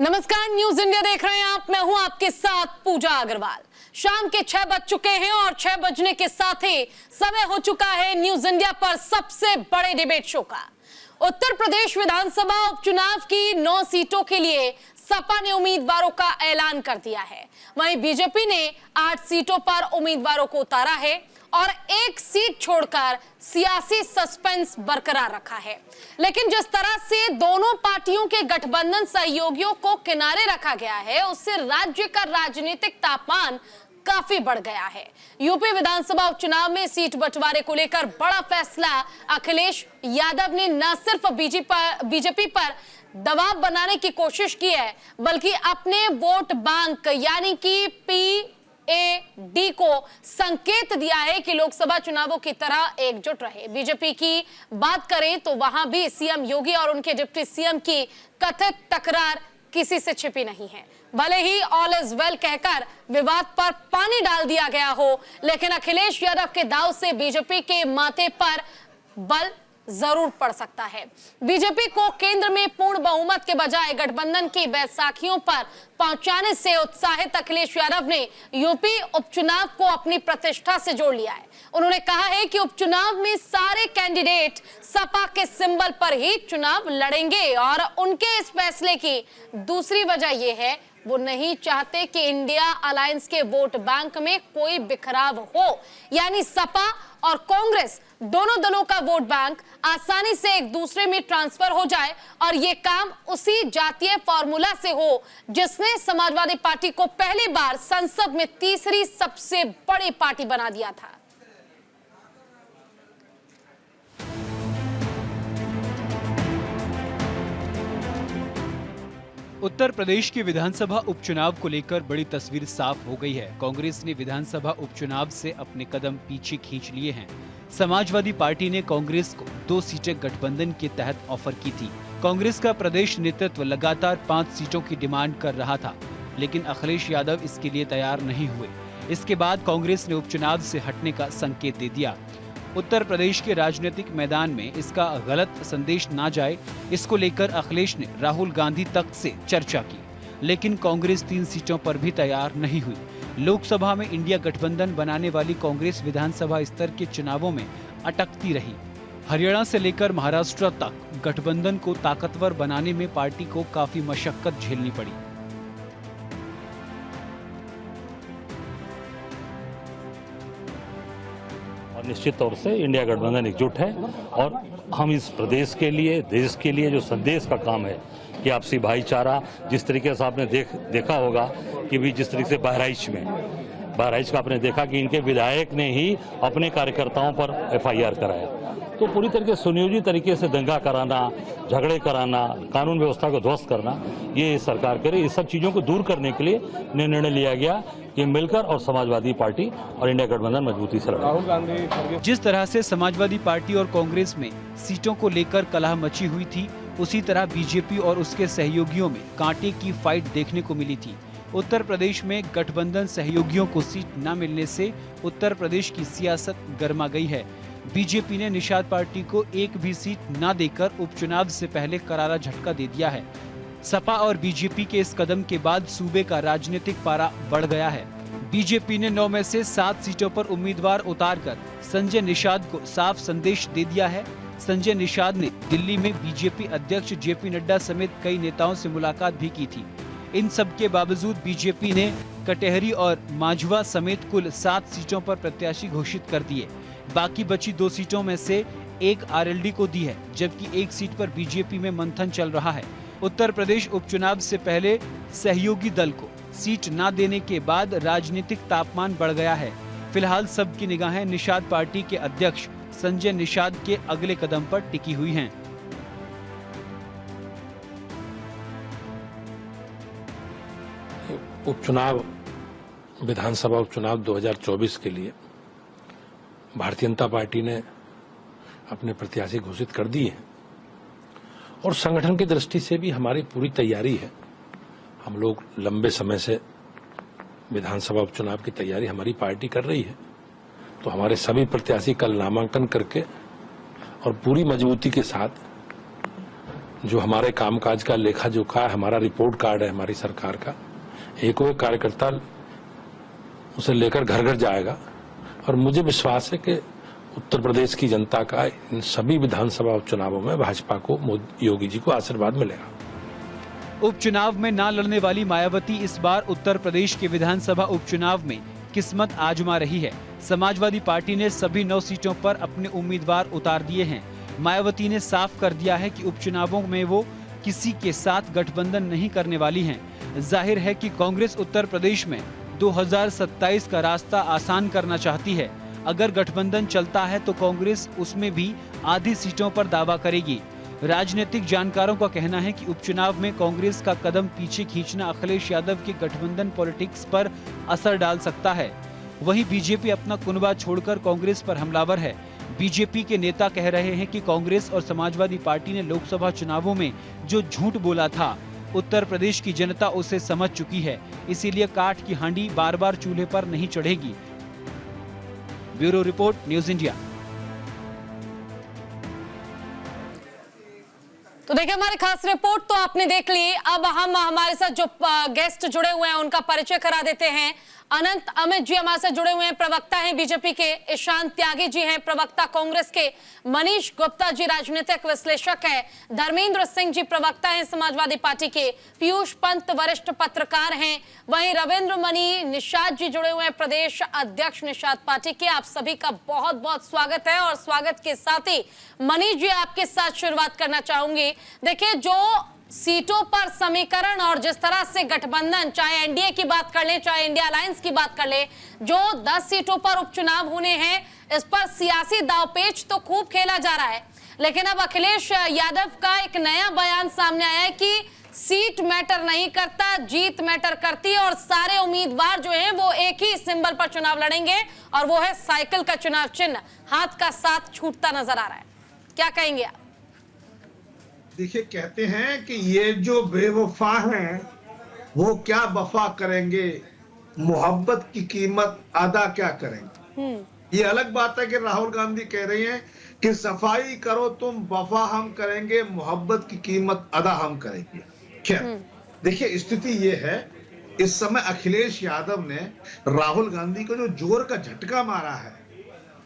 नमस्कार, news India देख रहे हैं आप। मैं हूं आपके साथ पूजा अग्रवाल। शाम के 6 बज चुके हैं और 6 बजने के साथ ही समय हो चुका है न्यूज इंडिया पर सबसे बड़े डिबेट शो का। उत्तर प्रदेश विधानसभा उपचुनाव की 9 सीटों के लिए सपा ने उम्मीदवारों का ऐलान कर दिया है। वहीं बीजेपी ने 8 सीटों पर उम्मीदवारों को उतारा है और 1 सीट छोड़कर सियासी सस्पेंस बरकरार रखा है। लेकिन जिस तरह से दोनों पार्टियों के गठबंधन सहयोगियों को किनारे रखा गया है, उससे राज्य का राजनीतिक तापमान काफी बढ़ गया है। यूपी विधानसभा उपचुनाव में सीट बंटवारे को लेकर बड़ा फैसला अखिलेश यादव ने न सिर्फ बीजेपी पर दबाव बनाने की कोशिश की है, बल्कि अपने वोट बैंक यानी कि PAD को संकेत दिया है कि लोकसभा चुनावों की तरह एकजुट रहे। बीजेपी की बात करें तो वहां भी सीएम योगी और उनके डिप्टी सीएम की कथित तकरार किसी से छिपी नहीं है। भले ही ऑल इज वेल कहकर विवाद पर पानी डाल दिया गया हो, लेकिन अखिलेश यादव के दांव से बीजेपी के माथे पर बल जरूर पड़ सकता है। बीजेपी को केंद्र में पूर्ण बहुमत के बजाय गठबंधन की बैसाखियों पर पहुंचाने से उत्साहित अखिलेश यादव ने यूपी उपचुनाव को अपनी प्रतिष्ठा से जोड़ लिया है। उन्होंने कहा है कि उपचुनाव में सारे कैंडिडेट सपा के सिंबल पर ही चुनाव लड़ेंगे और उनके इस फैसले की दूसरी वजह यह है, वो नहीं चाहते कि इंडिया अलायंस के वोट बैंक में कोई बिखराव हो, यानी सपा और कांग्रेस दोनों दलों का वोट बैंक आसानी से एक दूसरे में ट्रांसफर हो जाए और ये काम उसी जातीय फॉर्मूला से हो जिसने समाजवादी पार्टी को पहली बार संसद में तीसरी सबसे बड़ी पार्टी बना दिया था। उत्तर प्रदेश के विधानसभा उपचुनाव को लेकर बड़ी तस्वीर साफ हो गई है। कांग्रेस ने विधानसभा उपचुनाव से अपने कदम पीछे खींच लिए हैं। समाजवादी पार्टी ने कांग्रेस को 2 सीटें गठबंधन के तहत ऑफर की थी। कांग्रेस का प्रदेश नेतृत्व लगातार 5 सीटों की डिमांड कर रहा था, लेकिन अखिलेश यादव इसके लिए तैयार नहीं हुए। इसके बाद कांग्रेस ने उपचुनाव से हटने का संकेत दे दिया। उत्तर प्रदेश के राजनीतिक मैदान में इसका गलत संदेश ना जाए, इसको लेकर अखिलेश ने राहुल गांधी तक से चर्चा की, लेकिन कांग्रेस 3 सीटों पर भी तैयार नहीं हुई। लोकसभा में इंडिया गठबंधन बनाने वाली कांग्रेस विधानसभा स्तर के चुनावों में अटकती रही। हरियाणा से लेकर महाराष्ट्र तक गठबंधन को ताकतवर बनाने में पार्टी को काफी मशक्कत झेलनी पड़ी। निश्चित तौर से इंडिया गठबंधन एकजुट है और हम इस प्रदेश के लिए, देश के लिए जो संदेश का काम है कि आपसी भाईचारा, जिस तरीके से आपने देखा होगा कि भी जिस तरीके से बहराइच का आपने देखा कि इनके विधायक ने ही अपने कार्यकर्ताओं पर FIR कराया, तो पूरी तरीके सुनियोजित तरीके से दंगा कराना, झगड़े कराना, कानून व्यवस्था को ध्वस्त करना, ये सरकार करे। इस सब चीजों को दूर करने के लिए निर्णय लिया गया कि मिलकर और समाजवादी पार्टी और इंडिया गठबंधन मजबूती से लड़े। जिस तरह से समाजवादी पार्टी और कांग्रेस में सीटों को लेकर कलह मची हुई थी, उसी तरह बीजेपी और उसके सहयोगियों में कांटे की फाइट देखने को मिली थी। उत्तर प्रदेश में गठबंधन सहयोगियों को सीट न मिलने से उत्तर प्रदेश की सियासत गर्मा गई है। बीजेपी ने निषाद पार्टी को एक भी सीट न देकर उपचुनाव से पहले करारा झटका दे दिया है। सपा और बीजेपी के इस कदम के बाद सूबे का राजनीतिक पारा बढ़ गया है। बीजेपी ने 9 में से 7 सीटों पर उम्मीदवार उतारकर संजय निषाद को साफ संदेश दे दिया है। संजय निषाद ने दिल्ली में बीजेपी अध्यक्ष JP नड्डा समेत कई नेताओं से मुलाकात भी की थी। इन सब के बावजूद बीजेपी ने कटेहरी और मांझवा समेत कुल 7 सीटों पर प्रत्याशी घोषित कर दिए। बाकी बची 2 सीटों में से एक RLD को दी है, जबकि 1 सीट पर बीजेपी में मंथन चल रहा है। उत्तर प्रदेश उपचुनाव से पहले सहयोगी दल को सीट न देने के बाद राजनीतिक तापमान बढ़ गया है। फिलहाल सबकी निगाहें निषाद पार्टी के अध्यक्ष संजय निषाद के अगले कदम पर टिकी हुई हैं। उपचुनाव, विधानसभा उपचुनाव 2024 के लिए भारतीय जनता पार्टी ने अपने प्रत्याशी घोषित कर दिए हैं और संगठन की दृष्टि से भी हमारी पूरी तैयारी है। हम लोग लंबे समय से विधानसभा उपचुनाव की तैयारी हमारी पार्टी कर रही है, तो हमारे सभी प्रत्याशी कल नामांकन करके और पूरी मजबूती के साथ जो हमारे कामकाज का लेखा जोखा है, हमारा रिपोर्ट कार्ड है हमारी सरकार का, एक कार्यकर्ता उसे लेकर घर घर जाएगा। और मुझे विश्वास है कि उत्तर प्रदेश की जनता का इन सभी विधानसभा उपचुनावों में भाजपा को, योगी जी को आशीर्वाद मिलेगा। उपचुनाव में ना लड़ने वाली मायावती इस बार उत्तर प्रदेश के विधानसभा उपचुनाव में किस्मत आजमा रही है। समाजवादी पार्टी ने सभी 9 सीटों पर अपने उम्मीदवार उतार दिए हैं। मायावती ने साफ कर दिया है कि उपचुनावों में वो किसी के साथ गठबंधन नहीं करने वाली हैं। जाहिर है कि कांग्रेस उत्तर प्रदेश में 2027 का रास्ता आसान करना चाहती है। अगर गठबंधन चलता है तो कांग्रेस उसमें भी आधी सीटों पर दावा करेगी। राजनीतिक जानकारों का कहना है कि उपचुनाव में कांग्रेस का कदम पीछे खींचना अखिलेश यादव के गठबंधन पॉलिटिक्स पर असर डाल सकता है। वहीं बीजेपी अपना कुनबा छोड़कर कांग्रेस पर हमलावर है। बीजेपी के नेता कह रहे हैं कि कांग्रेस और समाजवादी पार्टी ने लोकसभा चुनावों में जो झूठ बोला था, उत्तर प्रदेश की जनता उसे समझ चुकी है। इसीलिए काठ की हांडी बार बार चूल्हे पर नहीं चढ़ेगी। Bureau report, news India. तो देखिए, हमारी खास रिपोर्ट तो आपने देख ली। अब हम हमारे साथ जो गेस्ट जुड़े हुए हैं उनका परिचय करा देते हैं। अनंत अमित जी हमारे साथ जुड़े हुए हैं, प्रवक्ता हैं बीजेपी के। ईशान त्यागी जी हैं, प्रवक्ता कांग्रेस के। मनीष गुप्ता जी राजनीतिक विश्लेषक हैं। धर्मेंद्र सिंह जी प्रवक्ता हैं समाजवादी पार्टी के। पीयूष पंत वरिष्ठ पत्रकार हैं। वहीं रविंद्र मणि निषाद जी जुड़े हुए हैं, प्रदेश अध्यक्ष निषाद पार्टी के। आप सभी का बहुत बहुत स्वागत है। और स्वागत के साथ ही मनीष जी, आपके साथ शुरुआत करना चाहूंगी। देखिए, जो सीटों पर समीकरण और जिस तरह से गठबंधन, चाहे एनडीए की बात कर ले, चाहे इंडिया अलायंस की बात कर ले, जो 10 सीटों पर उपचुनाव होने हैं, इस पर सियासी दांवपेच तो खूब खेला जा रहा है। लेकिन अब अखिलेश यादव का एक नया बयान सामने आया है कि सीट मैटर नहीं करता, जीत मैटर करती है। और सारे उम्मीदवार जो हैं वो एक ही सिंबल पर चुनाव लड़ेंगे और वो है साइकिल का चुनाव चिन्ह। हाथ का साथ छूटता नजर आ रहा है। क्या कहेंगे आप? देखिए, कहते हैं कि ये जो बेवफा हैं वो क्या वफा करेंगे, मोहब्बत की कीमत अदा क्या करेंगे। ये अलग बात है कि राहुल गांधी कह रही हैं कि सफाई करो तुम, वफा हम करेंगे, मोहब्बत की कीमत अदा हम करेंगे। क्या देखिए, स्थिति ये है, इस समय अखिलेश यादव ने राहुल गांधी को जो जोर का झटका मारा है,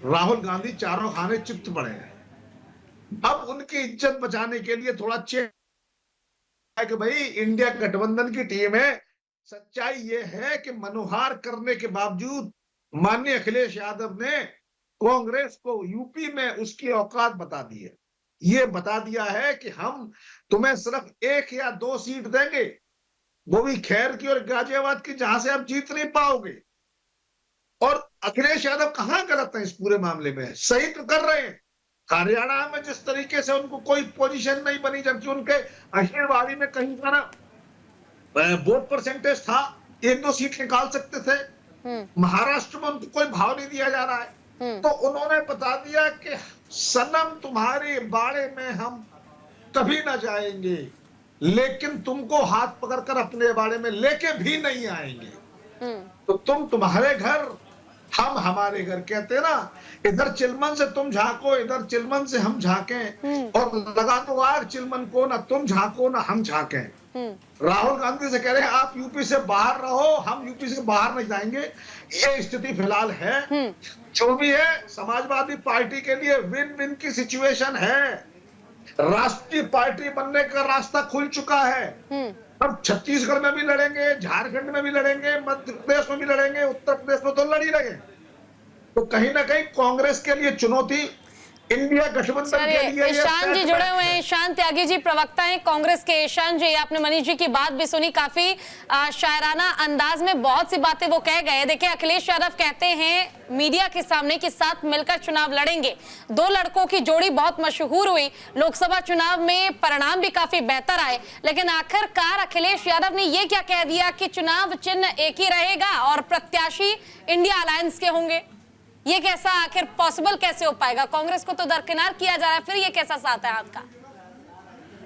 राहुल गांधी चारों खाने चित्त पड़े हैं। अब उनकी इज्जत बचाने के लिए थोड़ा चेक है कि भाई इंडिया गठबंधन की टीम है। सच्चाई ये है कि मनोहार करने के बावजूद माननीय अखिलेश यादव ने कांग्रेस को यूपी में उसकी औकात बता दी है। ये बता दिया है कि हम तुम्हें सिर्फ 1 या 2 सीट देंगे, वो भी खैर की और गाजियाबाद की, जहां से आप जीत नहीं पाओगे। और अखिलेश यादव कहां गलत है इस पूरे मामले में? सही तो कर रहे हैं। हरियाणा में जिस तरीके से उनको कोई पोजीशन नहीं बनी, जबकि उनके आशीर्वादी में कहीं का ना वोट परसेंटेज था, 1-2 सीट निकाल सकते थे। महाराष्ट्र में उनको कोई भाव नहीं दिया जा रहा है। तो उन्होंने बता दिया कि सनम, तुम्हारे बाड़े में हम कभी ना जाएंगे, लेकिन तुमको हाथ पकड़कर अपने बाड़े में लेके भी नहीं आएंगे। तो तुम्हारे घर, हम हमारे घर। कहते हैं ना, इधर चिलमन से तुम झांको, इधर चिलमन से हम झांकें, और लगा दो आग चिलमन को, ना तुम झांको ना हम झांकें। राहुल गांधी से कह रहे हैं आप यूपी से बाहर रहो, हम यूपी से बाहर नहीं जाएंगे। ये स्थिति फिलहाल है। जो भी है, समाजवादी पार्टी के लिए विन विन की सिचुएशन है। राष्ट्रीय पार्टी बनने का रास्ता खुल चुका है। अब छत्तीसगढ़ में भी लड़ेंगे, झारखंड में भी लड़ेंगे, मध्य प्रदेश में भी लड़ेंगे, उत्तर प्रदेश में तो लड़ ही रहे। तो कहीं ना कहीं कांग्रेस के लिए चुनौती इंडिया गठबंधन के लिए। ईशान जी जुड़े हुए हैं, ईशान त्यागी जी प्रवक्ता हैं कांग्रेस के। ईशान जी, आपने मनीष जी की बात भी सुनी, काफी शायराना अंदाज में बहुत सी बातें वो कह गए। देखिए, अखिलेश यादव कहते हैं मीडिया के सामने कि साथ मिलकर चुनाव लड़ेंगे। 2 लड़कों की जोड़ी बहुत मशहूर हुई, लोकसभा चुनाव में परिणाम भी काफी बेहतर आए। लेकिन आखिरकार अखिलेश यादव ने ये क्या कह दिया कि चुनाव चिन्ह एक ही रहेगा और प्रत्याशी इंडिया अलायंस के होंगे। ये कैसा आखिर पॉसिबल कैसे हो पाएगा? कांग्रेस को तो दरकिनार किया जा रहा है, फिर ये कैसा साथ है हाथ का?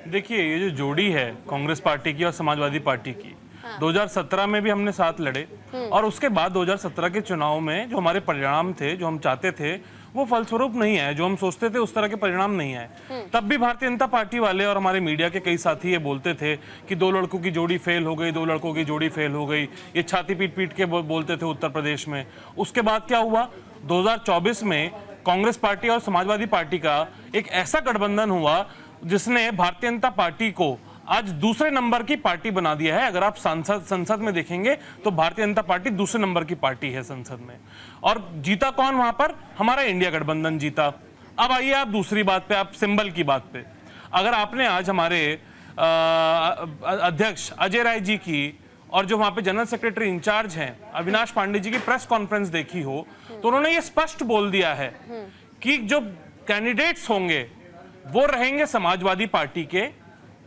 देखिए, ये जो जोड़ी है कांग्रेस पार्टी की और समाजवादी पार्टी की, 2017 में भी हमने साथ लड़े और उसके बाद 2017 के चुनाव में जो हमारे परिणाम थे, जो हम चाहते थे, वो फलस्वरूप नहीं आए, जो हम सोचते थे उस तरह के परिणाम नहीं आए। तब भी भारतीय जनता पार्टी वाले और हमारे मीडिया के कई साथी ये बोलते थे कि 2 लड़कों की जोड़ी फेल हो गई, 2 लड़कों की जोड़ी फेल हो गई, ये छाती पीट पीट के बोलते थे उत्तर प्रदेश में। उसके बाद क्या हुआ, 2024 में कांग्रेस पार्टी और समाजवादी पार्टी का एक ऐसा गठबंधन हुआ जिसने भारतीय जनता पार्टी को आज दूसरे नंबर की पार्टी बना दिया है। अगर आप संसद में देखेंगे तो भारतीय जनता पार्टी दूसरे नंबर की पार्टी है संसद में। और जीता कौन वहां पर? हमारा इंडिया गठबंधन जीता। अब आइए आप दूसरी बात पे, आप सिंबल की बात पे। अगर आपने आज हमारे अध्यक्ष अजय राय जी की और जो वहां पे जनरल सेक्रेटरी इंचार्ज हैं अविनाश पांडे जी की प्रेस कॉन्फ्रेंस देखी हो तो उन्होंने ये स्पष्ट बोल दिया है कि जो कैंडिडेट्स होंगे वो रहेंगे समाजवादी पार्टी के,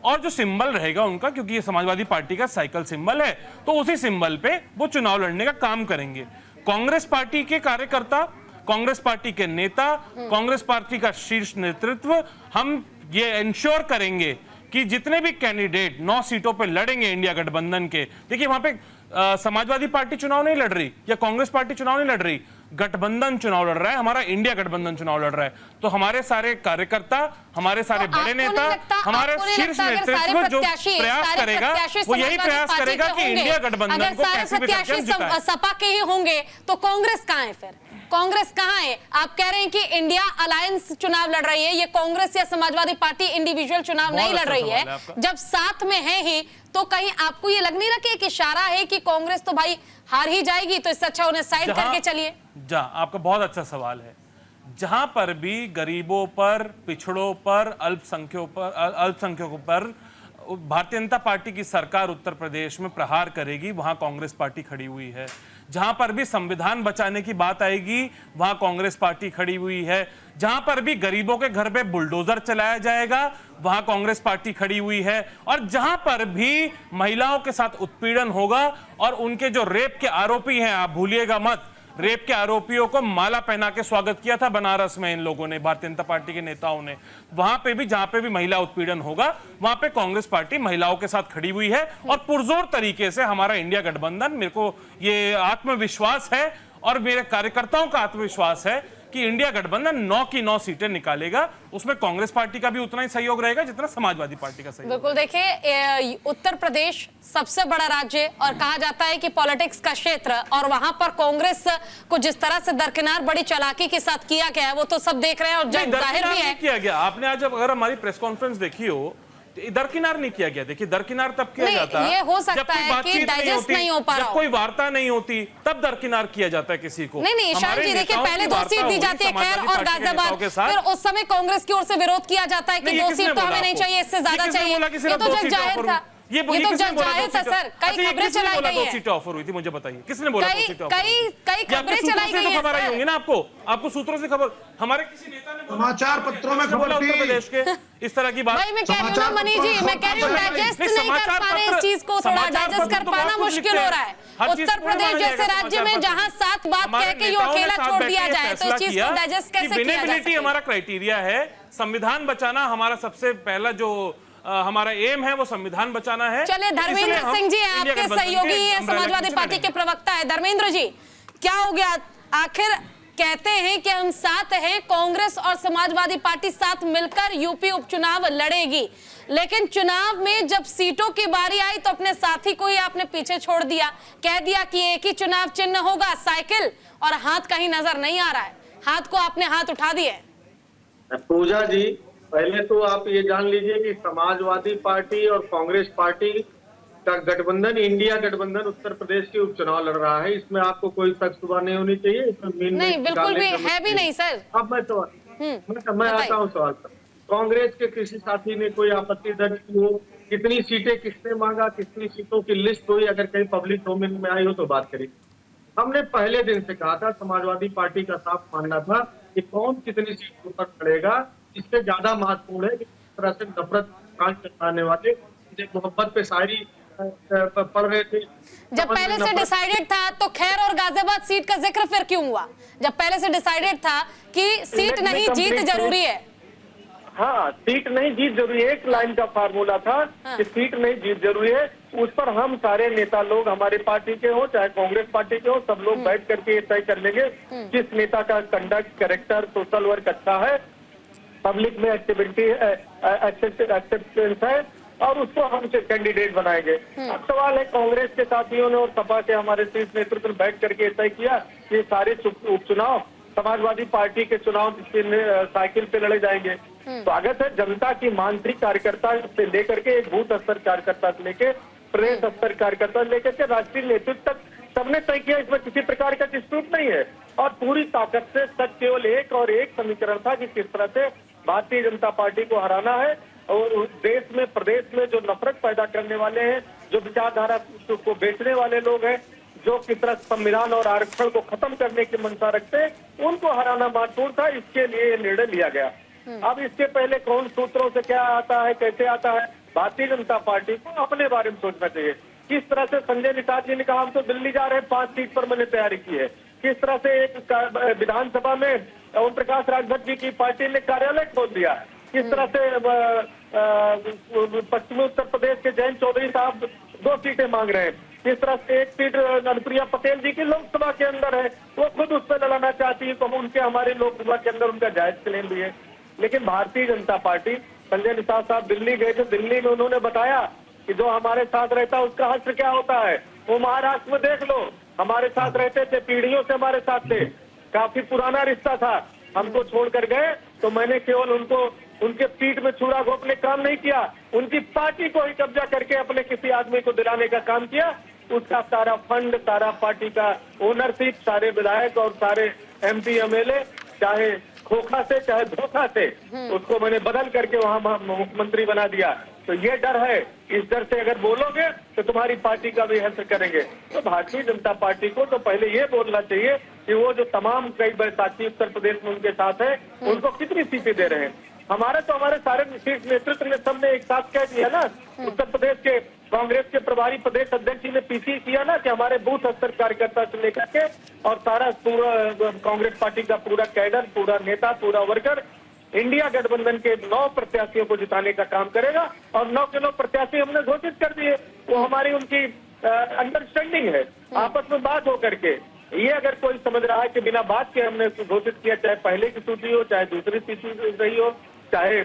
और जो सिंबल रहेगा उनका, क्योंकि ये समाजवादी पार्टी का साइकिल सिंबल है, तो उसी सिंबल पे वो चुनाव लड़ने का काम करेंगे। कांग्रेस पार्टी के कार्यकर्ता, कांग्रेस पार्टी के नेता, कांग्रेस पार्टी का शीर्ष नेतृत्व, हम ये इंश्योर करेंगे कि जितने भी कैंडिडेट 9 सीटों पे लड़ेंगे इंडिया गठबंधन के, देखिए वहां पे समाजवादी पार्टी चुनाव नहीं लड़ रही या कांग्रेस पार्टी चुनाव नहीं लड़ रही, गठबंधन चुनाव लड़ रहा है, हमारा इंडिया गठबंधन चुनाव लड़ रहा है। तो हमारे सारे कार्यकर्ता, हमारे सारे बड़े नेता, हमारे शीर्ष नेतृत्व जो प्रयास करेगा वो यही प्रयास करेगा कि इंडिया गठबंधन को कैसे भी करके जिताए। सपा के ही होंगे तो कांग्रेस कहां है फिर? कांग्रेस कहां है? आप कह रहे हैं कि इंडिया अलायंस चुनाव लड़ रही है, ये कांग्रेस या समाजवादी पार्टी इंडिविजुअल चुनाव नहीं लड़ रही है। जब साथ में है ही तो कहीं आपको ये लग नहीं रहा कि एक इशारा है कि कांग्रेस तो भाई हार ही जाएगी, तो इससे अच्छा उन्हें साइड करके चलिए? आपका बहुत अच्छा सवाल है। जहां पर भी गरीबों पर, पिछड़ों पर, अल्पसंख्यकों पर भारतीय जनता पार्टी की सरकार उत्तर प्रदेश में प्रहार करेगी, वहां कांग्रेस पार्टी खड़ी हुई है। जहां पर भी संविधान बचाने की बात आएगी वहां कांग्रेस पार्टी खड़ी हुई है। जहां पर भी गरीबों के घर पे बुलडोजर चलाया जाएगा वहां कांग्रेस पार्टी खड़ी हुई है। और जहां पर भी महिलाओं के साथ उत्पीड़न होगा और उनके जो रेप के आरोपी हैं, आप भूलिएगा मत, रेप के आरोपियों को माला पहना के स्वागत किया था बनारस में इन लोगों ने, भारतीय जनता पार्टी के नेताओं ने। वहां पे भी, जहां पे भी महिला उत्पीड़न होगा वहां पे कांग्रेस पार्टी महिलाओं के साथ खड़ी हुई है। और पुरजोर तरीके से हमारा इंडिया गठबंधन, मेरे को ये आत्मविश्वास है और मेरे कार्यकर्ताओं का आत्मविश्वास है कि इंडिया गठबंधन 9 की 9 सीटें निकालेगा। उसमें कांग्रेस पार्टी का भी उतना ही सहयोग रहेगा जितना समाजवादी पार्टी का सहयोग। बिल्कुल, देखिए उत्तर प्रदेश सबसे बड़ा राज्य और कहा जाता है कि पॉलिटिक्स का क्षेत्र, और वहां पर कांग्रेस को जिस तरह से दरकिनार बड़ी चालाकी के साथ किया गया है वो तो सब देख रहे हैं और जाहिर भी है किया गया। आपने आज अगर हमारी प्रेस कॉन्फ्रेंस देखी हो, दरकिनार नहीं किया गया। देखिए दरकिनार तब किया जाता है, ये हो सकता है कि डाइजेस्ट नहीं हो पा रहा, जब कोई वार्ता नहीं होती तब दरकिनार किया जाता है किसी को। नहीं ईशान जी, देखिए पहले 2 सीट दी जाती है खैर और गाजियाबाद, फिर उस समय कांग्रेस की ओर से विरोध किया जाता है कि 2 सीट तो हमें नहीं चाहिए, इससे ज्यादा चाहिए। ये तो जग जाहिर था, ये तो जग जाहिर था सर। कई खबरें चलाई गई हैं, 2 सीटें ऑफर हुई थी, मुझे बताइए किसने बोला? कई खबरें चलाई गई हैं, खबर आई होंगी ना आपको सूत्रों से खबर, हमारे किसी नेता ने समाचार पत्रों में खबर थी प्रदेश के इस तरह की बात। भाई मैं कह रही हूँ ना मनीष जी, मैं कह रही हूँ डाइजेस्ट नहीं कर पा रहे इस चीज को, थोड़ा डाइजेस्ट कर पाना मुश्किल हो रहा है। उत्तर प्रदेश जैसे राज्य में जहां 7 बात कह के ये अकेला छोड़ दिया जाए तो इस चीज को डाइजेस्ट कैसे किया जा सकता है? हमारा क्राइटेरिया है संविधान बचाना, हमारा सबसे पहला जो हमारा एम है वो संविधान बचाना है। चलिए धर्मेंद्र सिंह जी हैं आपके सहयोगी हैं, समाजवादी पार्टी के प्रवक्ता है। धर्मेंद्र जी, क्या हो गया आखिर? कहते हैं कि हम साथ हैं, कांग्रेस और समाजवादी पार्टी साथ मिलकर यूपी उपचुनाव लड़ेगी, लेकिन चुनाव में जब सीटों की बारी आई तो अपने साथी को ही आपने पीछे छोड़ दिया, कह दिया कि एक ही चुनाव चिन्ह होगा साइकिल, और हाथ कहीं नजर नहीं आ रहा है। हाथ को आपने हाथ उठा दिए। पूजा जी, पहले तो आप ये जान लीजिए कि समाजवादी पार्टी और कांग्रेस पार्टी का गठबंधन, इंडिया गठबंधन उत्तर प्रदेश के उपचुनाव लड़ रहा है। इसमें आपको कोई शक सुबह नहीं होनी चाहिए। इसमें नहीं, बिल्कुल भी है भी नहीं सर। अब मैं आता हूँ सवाल पर। कांग्रेस के किसी साथी ने कोई आपत्ति दर्ज की हो, कितनी सीटें किसने मांगा, कितनी सीटों की लिस्ट हुई, अगर कहीं पब्लिक डोमेन में आई हो तो बात करें। हमने पहले दिन से कहा था, समाजवादी पार्टी का साफ मानना था कि कौन कितनी सीटों पर लड़ेगा, इससे ज्यादा महत्वपूर्ण है कि किस तरह से नफरत कांड चलाने वाले मोहब्बत पे शायरी पढ़ रहे थे। जब पहले से डिसाइडेड था तो खैर और गाजियाबाद सीट का जिक्र फिर क्यों हुआ? जब पहले से डिसाइडेड था कि सीट नहीं जीत जरूरी है। हाँ, सीट नहीं जीत जरूरी है, एक लाइन का फार्मूला था कि सीट नहीं जीत जरूरी है। उस पर हम सारे नेता लोग, हमारे पार्टी के हो चाहे कांग्रेस पार्टी के हो, सब लोग बैठ करके ये तय कर लेंगे किस नेता का कंडक्ट, कैरेक्टर, सोशल वर्क अच्छा है, पब्लिक में एक्टिविटी एक्सेप्टेंस है, और उसको हम कैंडिडेट बनाएंगे। अब सवाल है, कांग्रेस के साथियों ने और सपा के हमारे शीर्ष नेतृत्व ने बैठ करके तय किया कि सारे उपचुनाव समाजवादी पार्टी के चुनाव साइकिल पे लड़े जाएंगे। स्वागत है, जनता की मानसिक कार्यकर्ता से लेकर के एक बूथ स्तर कार्यकर्ता से लेके प्रदेश स्तर कार्यकर्ता से लेकर के राष्ट्रीय नेतृत्व तक सबने तय किया, इसमें किसी प्रकार का डिस्प्यूट नहीं है। और पूरी ताकत से सच केवल एक और एक समीकरण था कि किस तरह से भारतीय जनता पार्टी को हराना है, और देश में, प्रदेश में जो नफरत पैदा करने वाले हैं, जो विचारधारा को बेचने वाले लोग हैं, जो किस तरह संविधान और आरक्षण को खत्म करने की मंशा रखते हैं, उनको हराना महत्वपूर्ण था। इसके लिए ये निर्णय लिया गया। अब इसके पहले कौन सूत्रों से क्या आता है, कैसे आता है, भारतीय जनता पार्टी को अपने बारे में सोचना चाहिए। किस तरह से संजय निषाद जी ने कहा हम तो दिल्ली जा रहे हैं, 5 सीट पर मैंने तैयारी की है। किस तरह से एक विधानसभा में ओम प्रकाश राजभर जी की पार्टी ने कार्यालय खोल दिया। किस तरह से पश्चिमी उत्तर प्रदेश के जयंत चौधरी साहब 2 सीटें मांग रहे हैं। किस तरह से एक सीट अनुप्रिया पटेल जी की लोकसभा के अंदर है, वो खुद उस पर लड़ाना चाहती है, तो उनके हमारे लोकसभा के अंदर उनका जायज क्लेम भी है। लेकिन भारतीय जनता पार्टी, संजय निषाद साहब दिल्ली गए थे, दिल्ली में उन्होंने बताया कि जो हमारे साथ रहता है उसका हश्र क्या होता है। वो महाराष्ट्र में देख लो, हमारे साथ रहते थे, पीढ़ियों से हमारे साथ थे, काफी पुराना रिश्ता था। हमको छोड़कर गए तो मैंने केवल उनको उनके पीठ में छुरा घोंपने काम नहीं किया, उनकी पार्टी को ही कब्जा करके अपने किसी आदमी को दिलाने का काम किया। उसका सारा फंड, सारा पार्टी का ओनरशिप, सारे विधायक और सारे MP MLA, चाहे खोखा से चाहे धोखा से, उसको मैंने बदल करके वहां मुख्यमंत्री बना दिया। तो ये डर है, इस डर से अगर बोलोगे तो तुम्हारी पार्टी का भी हश्र करेंगे। तो भारतीय जनता पार्टी को तो पहले ये बोलना चाहिए कि वो जो तमाम कई बैसाखी उत्तर प्रदेश में उनके साथ है, उनको कितनी सीटें दे रहे हैं। हमारे सारे शीर्ष नेतृत्व ने सबने एक साथ कह दिया ना, उत्तर प्रदेश के कांग्रेस के प्रभारी प्रदेश अध्यक्ष जी ने पीसी किया ना कि हमारे बूथ स्तर कार्यकर्ता से लेकर के और सारा पूरा कांग्रेस पार्टी का पूरा कैडर, पूरा नेता, पूरा वर्कर इंडिया गठबंधन के 9 प्रत्याशियों को जिताने का काम करेगा। और 9 के 9 प्रत्याशी हमने घोषित कर दिए। वो हमारी उनकी अंडरस्टैंडिंग है, आपस में बात होकर के। ये अगर कोई समझ रहा है कि बिना बात के हमने घोषित किया, चाहे पहले की सूची हो, चाहे दूसरी सूची रही हो, चाहे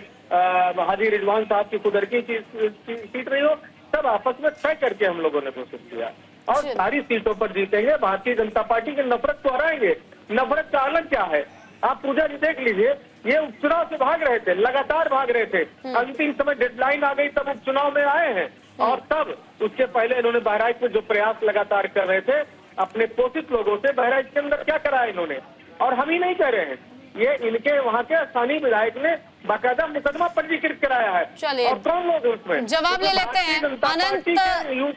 हाजी रिजवान साहब की कुदर की सीट रही हो, सब आपस में तय करके हम लोगों ने घोषित किया और सारी सीटों पर जीतेंगे। भारतीय जनता पार्टी की नफरत को हराएंगे। नफरत का आलम क्या है, आप पूजा जी देख लीजिए, ये उपचुनाव से भाग रहे थे, लगातार भाग रहे थे। अंतिम समय डेडलाइन आ गई तब उपचुनाव में आए हैं। और तब उसके पहले इन्होंने बहराइच में जो प्रयास लगातार कर रहे थे अपने पोषित लोगों से, बहराइच के अंदर क्या करा इन्होंने, और हम ही नहीं कह रहे हैं, ये इनके वहाँ के स्थानीय विधायक ने बाकायदा मुकदमा पंजीकृत कराया है। चलिए, और कौन लोग उसमें जवाब ले लेते हैं।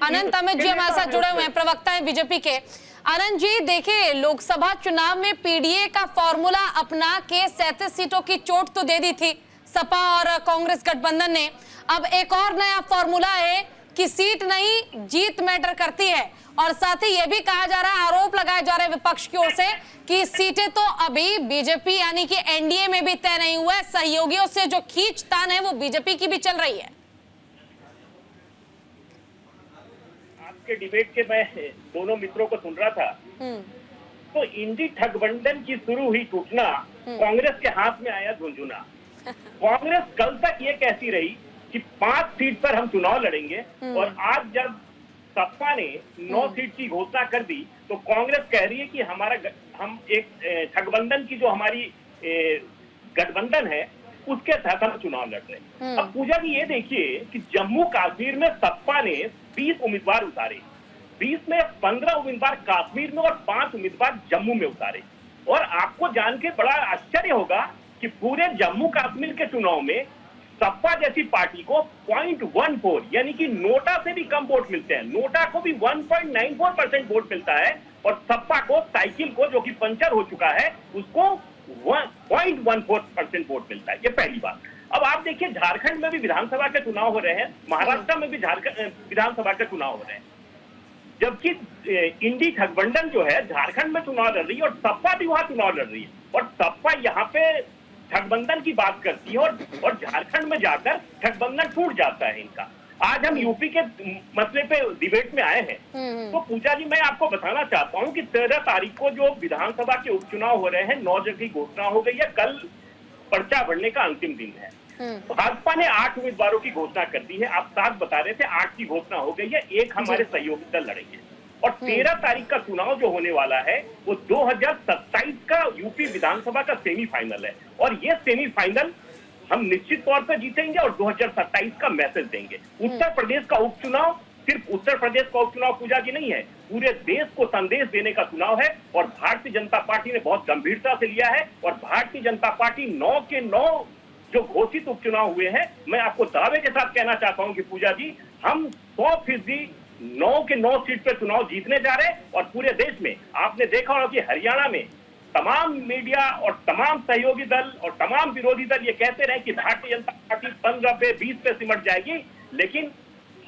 अनंत अमित जी हमारे साथ जुड़े हुए हैं, प्रवक्ता है बीजेपी के। अनंत जी, देखिए, लोकसभा चुनाव में पीडीए का फॉर्मूला अपना के 37 सीटों की चोट तो दे दी थी सपा और कांग्रेस गठबंधन ने। अब एक और नया फॉर्मूला है कि सीट नहीं जीत मैटर करती है, और साथ ही ये भी कहा जा रहा है, आरोप लगाए जा रहे हैं विपक्ष की ओर से कि सीटें तो अभी बीजेपी यानी कि एनडीए में भी तय नहीं हुआ है, सहयोगियों से जो खींचतान है वो बीजेपी की भी चल रही है। आपके डिबेट के मैं दोनों मित्रों को सुन रहा था, तो इंडी ठगबंधन की शुरू हुई टूटना, कांग्रेस के हाथ में आया झुंझुना। कांग्रेस कल तक ये कहती रही कि 5 सीट पर हम चुनाव लड़ेंगे, और आज जब सपा ने 9 सीट की घोषणा कर दी तो कांग्रेस कह रही है कि हम एक ठगबंधन की जो हमारी गठबंधन है उसके तहत हम चुनाव लड़ रहे हैं। अब पूजा जी ये देखिए कि जम्मू कश्मीर में सपा ने 20 उम्मीदवार उतारे, 20 में 15 उम्मीदवार कश्मीर में और 5 उम्मीदवार जम्मू में उतारे। और आपको जान के बड़ा आश्चर्य होगा कि पूरे जम्मू कश्मीर के चुनाव में सपा जैसी पार्टी को 0.14 यानी कि नोटा से भी कम वोट मिलते हैं। नोटा को भी 1.94% वोट मिलता है, और सपा को, साइकिल को जो कि पंचर हो चुका है, उसको 0.14% वोट मिलता है। ये पहली बात। अब आप देखिए, झारखंड में भी विधानसभा के चुनाव हो रहे हैं, महाराष्ट्र में भी विधानसभा के चुनाव हो रहे हैं, जबकि इंडी ठगबंधन जो है झारखंड में चुनाव लड़ रही है और सपा भी वहां चुनाव लड़ रही है। और सपा यहाँ पे ठगबंधन की बात करती है और झारखंड में जाकर ठगबंधन टूट जाता है इनका। आज हम यूपी के मसले पे डिबेट में आए हैं, तो पूजा जी मैं आपको बताना चाहता हूं कि 13 तारीख को जो विधानसभा के उपचुनाव हो रहे हैं, 9 जगह की घोषणा हो गई है, कल पर्चा भरने का अंतिम दिन है। भाजपा ने 8 उम्मीदवारों की घोषणा कर दी है, आप 7 बता रहे थे, 8 की घोषणा हो गई है, 1 हमारे सहयोगी दल लड़ेंगे। और 13 तारीख का चुनाव जो होने वाला है वो 2027 का यूपी विधानसभा का सेमीफाइनल है, और ये सेमीफाइनल हम निश्चित तौर पर जीतेंगे और 2027 का मैसेज देंगे। उत्तर प्रदेश का उपचुनाव सिर्फ उत्तर प्रदेश का उपचुनाव पूजा जी नहीं है, पूरे देश को संदेश देने का चुनाव है, और भारतीय जनता पार्टी ने बहुत गंभीरता से लिया है। और भारतीय जनता पार्टी 9 के 9 जो घोषित उपचुनाव हुए हैं, मैं आपको दावे के साथ कहना चाहता हूं कि पूजा जी हम 100% 9 के 9 सीट पे चुनाव जीतने जा रहे हैं। और पूरे देश में आपने देखा होगा कि हरियाणा में तमाम मीडिया और तमाम सहयोगी दल और तमाम विरोधी दल ये कहते रहे कि भारतीय जनता पार्टी 15 पे 20 पे सिमट जाएगी, लेकिन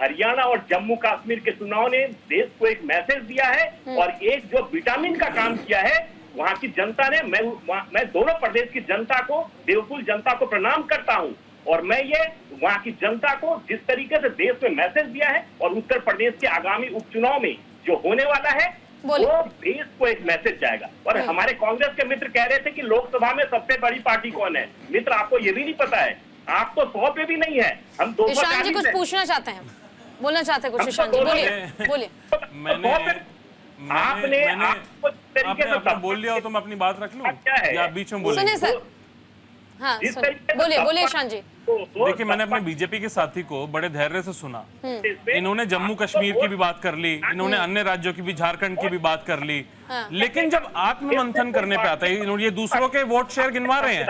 हरियाणा और जम्मू कश्मीर के चुनाव ने देश को एक मैसेज दिया है और एक जो विटामिन का काम किया है वहां की जनता ने। मैं दोनों प्रदेश की जनता को, देवकुल जनता को प्रणाम करता हूं, और मैं ये वहां की जनता को जिस तरीके से देश में मैसेज दिया है और उत्तर प्रदेश के आगामी उपचुनाव में जो होने वाला है वो देश को एक मैसेज जाएगा। और हमारे कांग्रेस के मित्र कह रहे थे कि लोकसभा में सबसे बड़ी पार्टी कौन है। मित्र आपको ये भी नहीं पता है, आप तो 100 पे भी नहीं है, हम 240 ईशान जी कुछ पूछना चाहते हैं, बोलना चाहते हैं कुछ? ईशान जी बोलिए। आपने बोल लिया हो तो मैं अपनी बात रख लूं या आप बीच में बोलेंगे? सुनिए सर, हाँ बोलिए ईशान जी। देखिए, मैंने अपने बीजेपी के साथी को बड़े धैर्य से सुना। इन्होंने जम्मू कश्मीर की भी बात कर ली, इन्होंने अन्य राज्यों की भी, झारखंड की भी बात कर ली, लेकिन जब आत्ममंथन करने पे आता है, ये दूसरों के वोट शेयर गिनवा रहे हैं,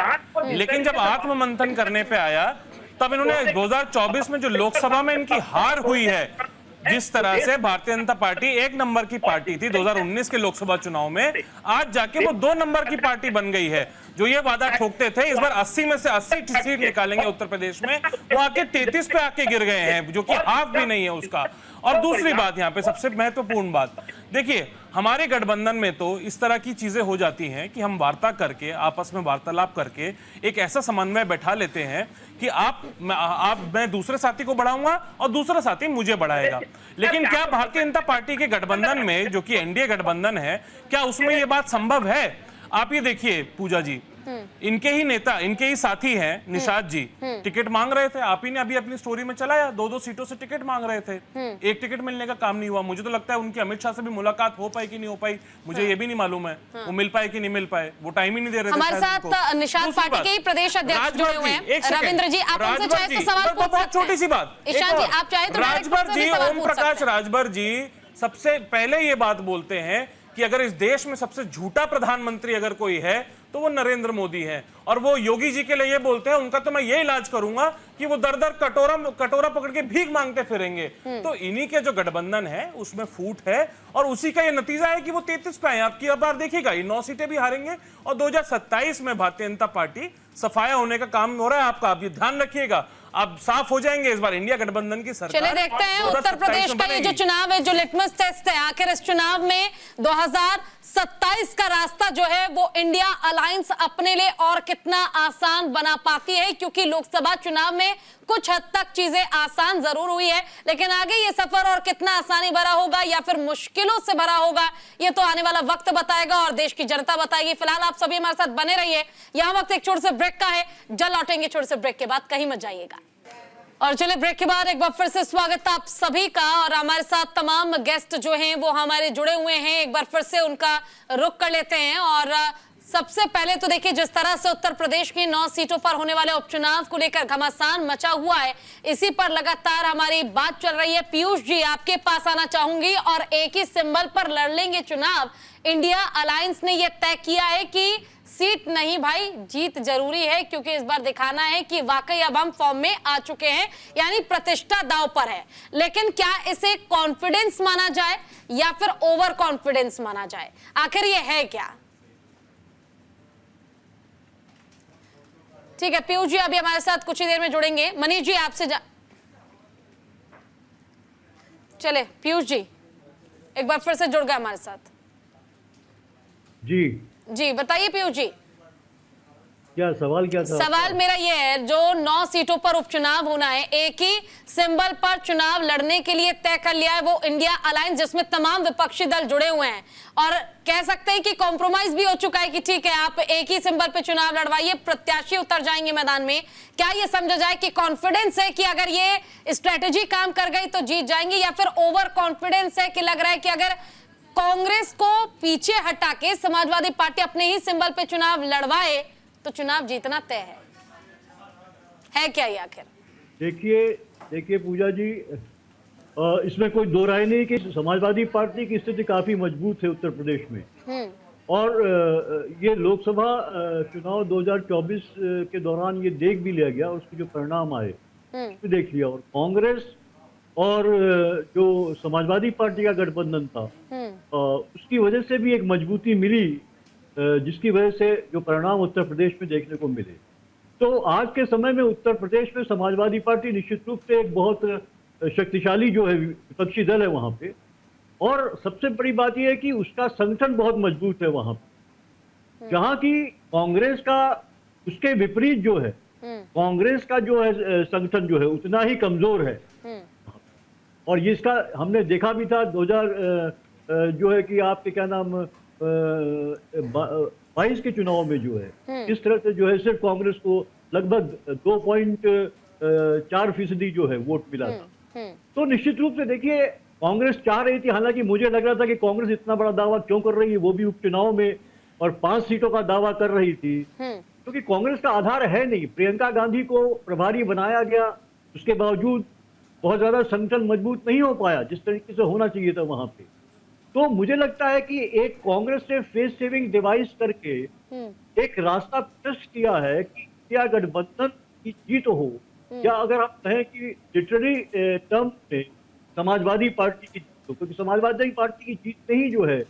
लेकिन जब आत्ममंथन करने पे आया तब इन्होंने 2024 में जो लोकसभा में इनकी हार हुई है, जिस तरह से भारतीय जनता पार्टी 1 नंबर की पार्टी थी 2019 के लोकसभा चुनाव में, आज जाके वो 2 नंबर की पार्टी बन गई है। जो ये वादा ठोकते थे इस बार 80 में से 80 सीट निकालेंगे उत्तर प्रदेश में, वो आके 33 पे आके गिर गए हैं, जो कि हाफ भी नहीं है उसका। और दूसरी बात, यहाँ पे सबसे महत्वपूर्ण बात, देखिए हमारे गठबंधन में तो इस तरह की चीजें हो जाती हैं कि हम वार्ता करके, आपस में वार्तालाप करके एक ऐसा समन्वय बैठा लेते हैं कि मैं दूसरे साथी को बढ़ाऊंगा और दूसरा साथी मुझे बढ़ाएगा। लेकिन क्या भारतीय जनता पार्टी के गठबंधन में, जो कि एनडीए गठबंधन है, क्या उसमें ये बात संभव है? आप ये देखिए पूजा जी, इनके ही नेता, इनके ही साथी हैं निषाद जी, टिकट मांग रहे थे, आप ही ने अभी अपनी स्टोरी में चलाया, 2-2 सीटों से टिकट मांग रहे थे, एक टिकट मिलने का काम नहीं हुआ। मुझे तो लगता है उनकी अमित शाह से भी मुलाकात हो पाई कि नहीं हो पाई, मुझे ये भी नहीं मालूम है, वो मिल पाए कि नहीं मिल पाए, वो टाइम ही नहीं दे रहे थे। हमारे साथ निषाद पार्टी के प्रदेश अध्यक्ष जुड़े हुए हैं, रविंद्र जी, आप उनसे चाहे तो सवाल पूछ सकते हैं। छोटी सी बात, ईशान जी आप चाहे तो राजभर जी, ओम प्रकाश राजभर जी सबसे पहले ये बात बोलते हैं कि अगर इस देश में सबसे झूठा प्रधानमंत्री अगर कोई है तो वो नरेंद्र मोदी है, और वो योगी जी के लिए ये बोलते हैं उनका तो मैं ये इलाज करूंगा कि वो दर दर कटोरा पकड़ के भीख मांगते फिरेंगे। तो इन्हीं के जो गठबंधन है उसमें फूट है, और उसी का ये नतीजा है कि वो 33 पे आए। आपकी अब बार देखिएगा, ये 9 सीटें भी हारेंगे, और 2027 में भारतीय जनता पार्टी सफाया होने का काम हो रहा है आपका, आप ये ध्यान रखिएगा, आप साफ हो जाएंगे इस बार इंडिया गठबंधन की सरकार। चलिए देखते हैं उत्तर प्रदेश का ये जो चुनाव है, जो लिटमस टेस्ट है, आखिर इस चुनाव में 2027 का रास्ता जो है वो इंडिया अलायंस अपने लिए और कितना आसान बना पाती है, क्योंकि लोकसभा चुनाव में कुछ हद तक चीजें आसान जरूर हुई है, लेकिन आगे ये सफर और कितना आसानी भरा होगा या फिर मुश्किलों से भरा होगा, ये तो आने वाला वक्त बताएगा और देश की जनता बताएगी। फिलहाल आप सभी हमारे साथ बने रहिए, यहाँ वक्त एक छोटे से ब्रेक का है, जल्द लौटेंगे छोटे से ब्रेक के बाद, कहीं मत जाइएगा। और चले ब्रेक के बाद एक बार फिर से स्वागत आप सभी का, और हमारे साथ तमाम गेस्ट जो हैं वो हमारे जुड़े हुए हैं, एक बार फिर से उनका रुख कर लेते हैं। और सबसे पहले तो देखिए, जिस तरह से उत्तर प्रदेश की 9 सीटों पर होने वाले उपचुनाव को लेकर घमासान मचा हुआ है, इसी पर लगातार हमारी बात चल रही है। पीयूष जी, आपके पास आना चाहूंगी, और एक ही सिंबल पर लड़ लेंगे चुनाव। इंडिया अलायंस ने यह तय किया है कि सीट नहीं भाई, जीत जरूरी है, क्योंकि इस बार दिखाना है कि वाकई अब हम फॉर्म में आ चुके हैं, यानी प्रतिष्ठा दांव पर है। लेकिन क्या इसे कॉन्फिडेंस माना जाए या फिर ओवर कॉन्फिडेंस माना जाए, आखिर ये है क्या? ठीक है, पीयूष जी अभी हमारे साथ कुछ ही देर में जुड़ेंगे। मनीष जी आपसे चले, पीयूष जी एक बार फिर से जुड़ गए हमारे साथ। जी जी बताइए पीयूष जी। क्या सवाल क्या था? सवाल मेरा ये है, जो 9 सीटों पर उपचुनाव होना है, एक ही सिंबल पर चुनाव लड़ने के लिए तय कर लिया है वो इंडिया अलायंस, जिसमें तमाम विपक्षी दल जुड़े हुए हैं, और कह सकते हैं कि कॉम्प्रोमाइज भी हो चुका है कि ठीक है आप एक ही सिंबल पे चुनाव लड़वाइए, प्रत्याशी उतर जाएंगे मैदान में। क्या ये समझा जाए कि कॉन्फिडेंस है कि अगर ये स्ट्रेटेजी काम कर गई तो जीत जाएंगे, या फिर ओवर कॉन्फिडेंस है कि लग रहा है कि अगर कांग्रेस को पीछे हटा के समाजवादी पार्टी अपने ही सिंबल पे चुनाव लड़वाए तो चुनाव जीतना तय है क्या ये आखिर? देखिए पूजा जी, इसमें कोई दो राय नहीं कि समाजवादी पार्टी की स्थिति काफी मजबूत है उत्तर प्रदेश में, और ये लोकसभा चुनाव 2024 के दौरान ये देख भी लिया गया, और उसके जो परिणाम आए उसको देख लिया, और कांग्रेस और जो समाजवादी पार्टी का गठबंधन था उसकी वजह से भी एक मजबूती मिली, जिसकी वजह से जो परिणाम उत्तर प्रदेश में देखने को मिले। तो आज के समय में उत्तर प्रदेश में समाजवादी पार्टी निश्चित रूप से एक बहुत शक्तिशाली जो है विपक्षी दल है वहां पे, और सबसे बड़ी बात यह है कि उसका संगठन बहुत मजबूत है वहां पे, जहां की कांग्रेस का उसके विपरीत जो है, कांग्रेस का जो है संगठन जो है उतना ही कमजोर है। और ये इसका हमने देखा भी था 2000 जो है कि आपके क्या नाम 22 के चुनाव में जो है इस तरह से जो है सिर्फ कांग्रेस को लगभग 2.4% जो है वोट मिला था। तो निश्चित रूप से देखिए कांग्रेस चाह रही थी, हालांकि मुझे लग रहा था कि कांग्रेस इतना बड़ा दावा क्यों कर रही है, वो भी उपचुनाव में, और 5 सीटों का दावा कर रही थी, क्योंकि कांग्रेस का आधार है नहीं। प्रियंका गांधी को प्रभारी बनाया गया, उसके बावजूद बहुत ज्यादा संगठन मजबूत नहीं हो पाया जिस तरीके से होना चाहिए था वहां पे। तो मुझे लगता है कि एक कांग्रेस ने फेस सेविंग डिवाइस करके एक रास्ता प्रशस्त किया है कि क्या गठबंधन की जीत हो, या अगर आप कहें कि लिटररी टर्म में समाजवादी पार्टी की जीत हो, क्योंकि समाजवादी पार्टी की जीत नहीं जो है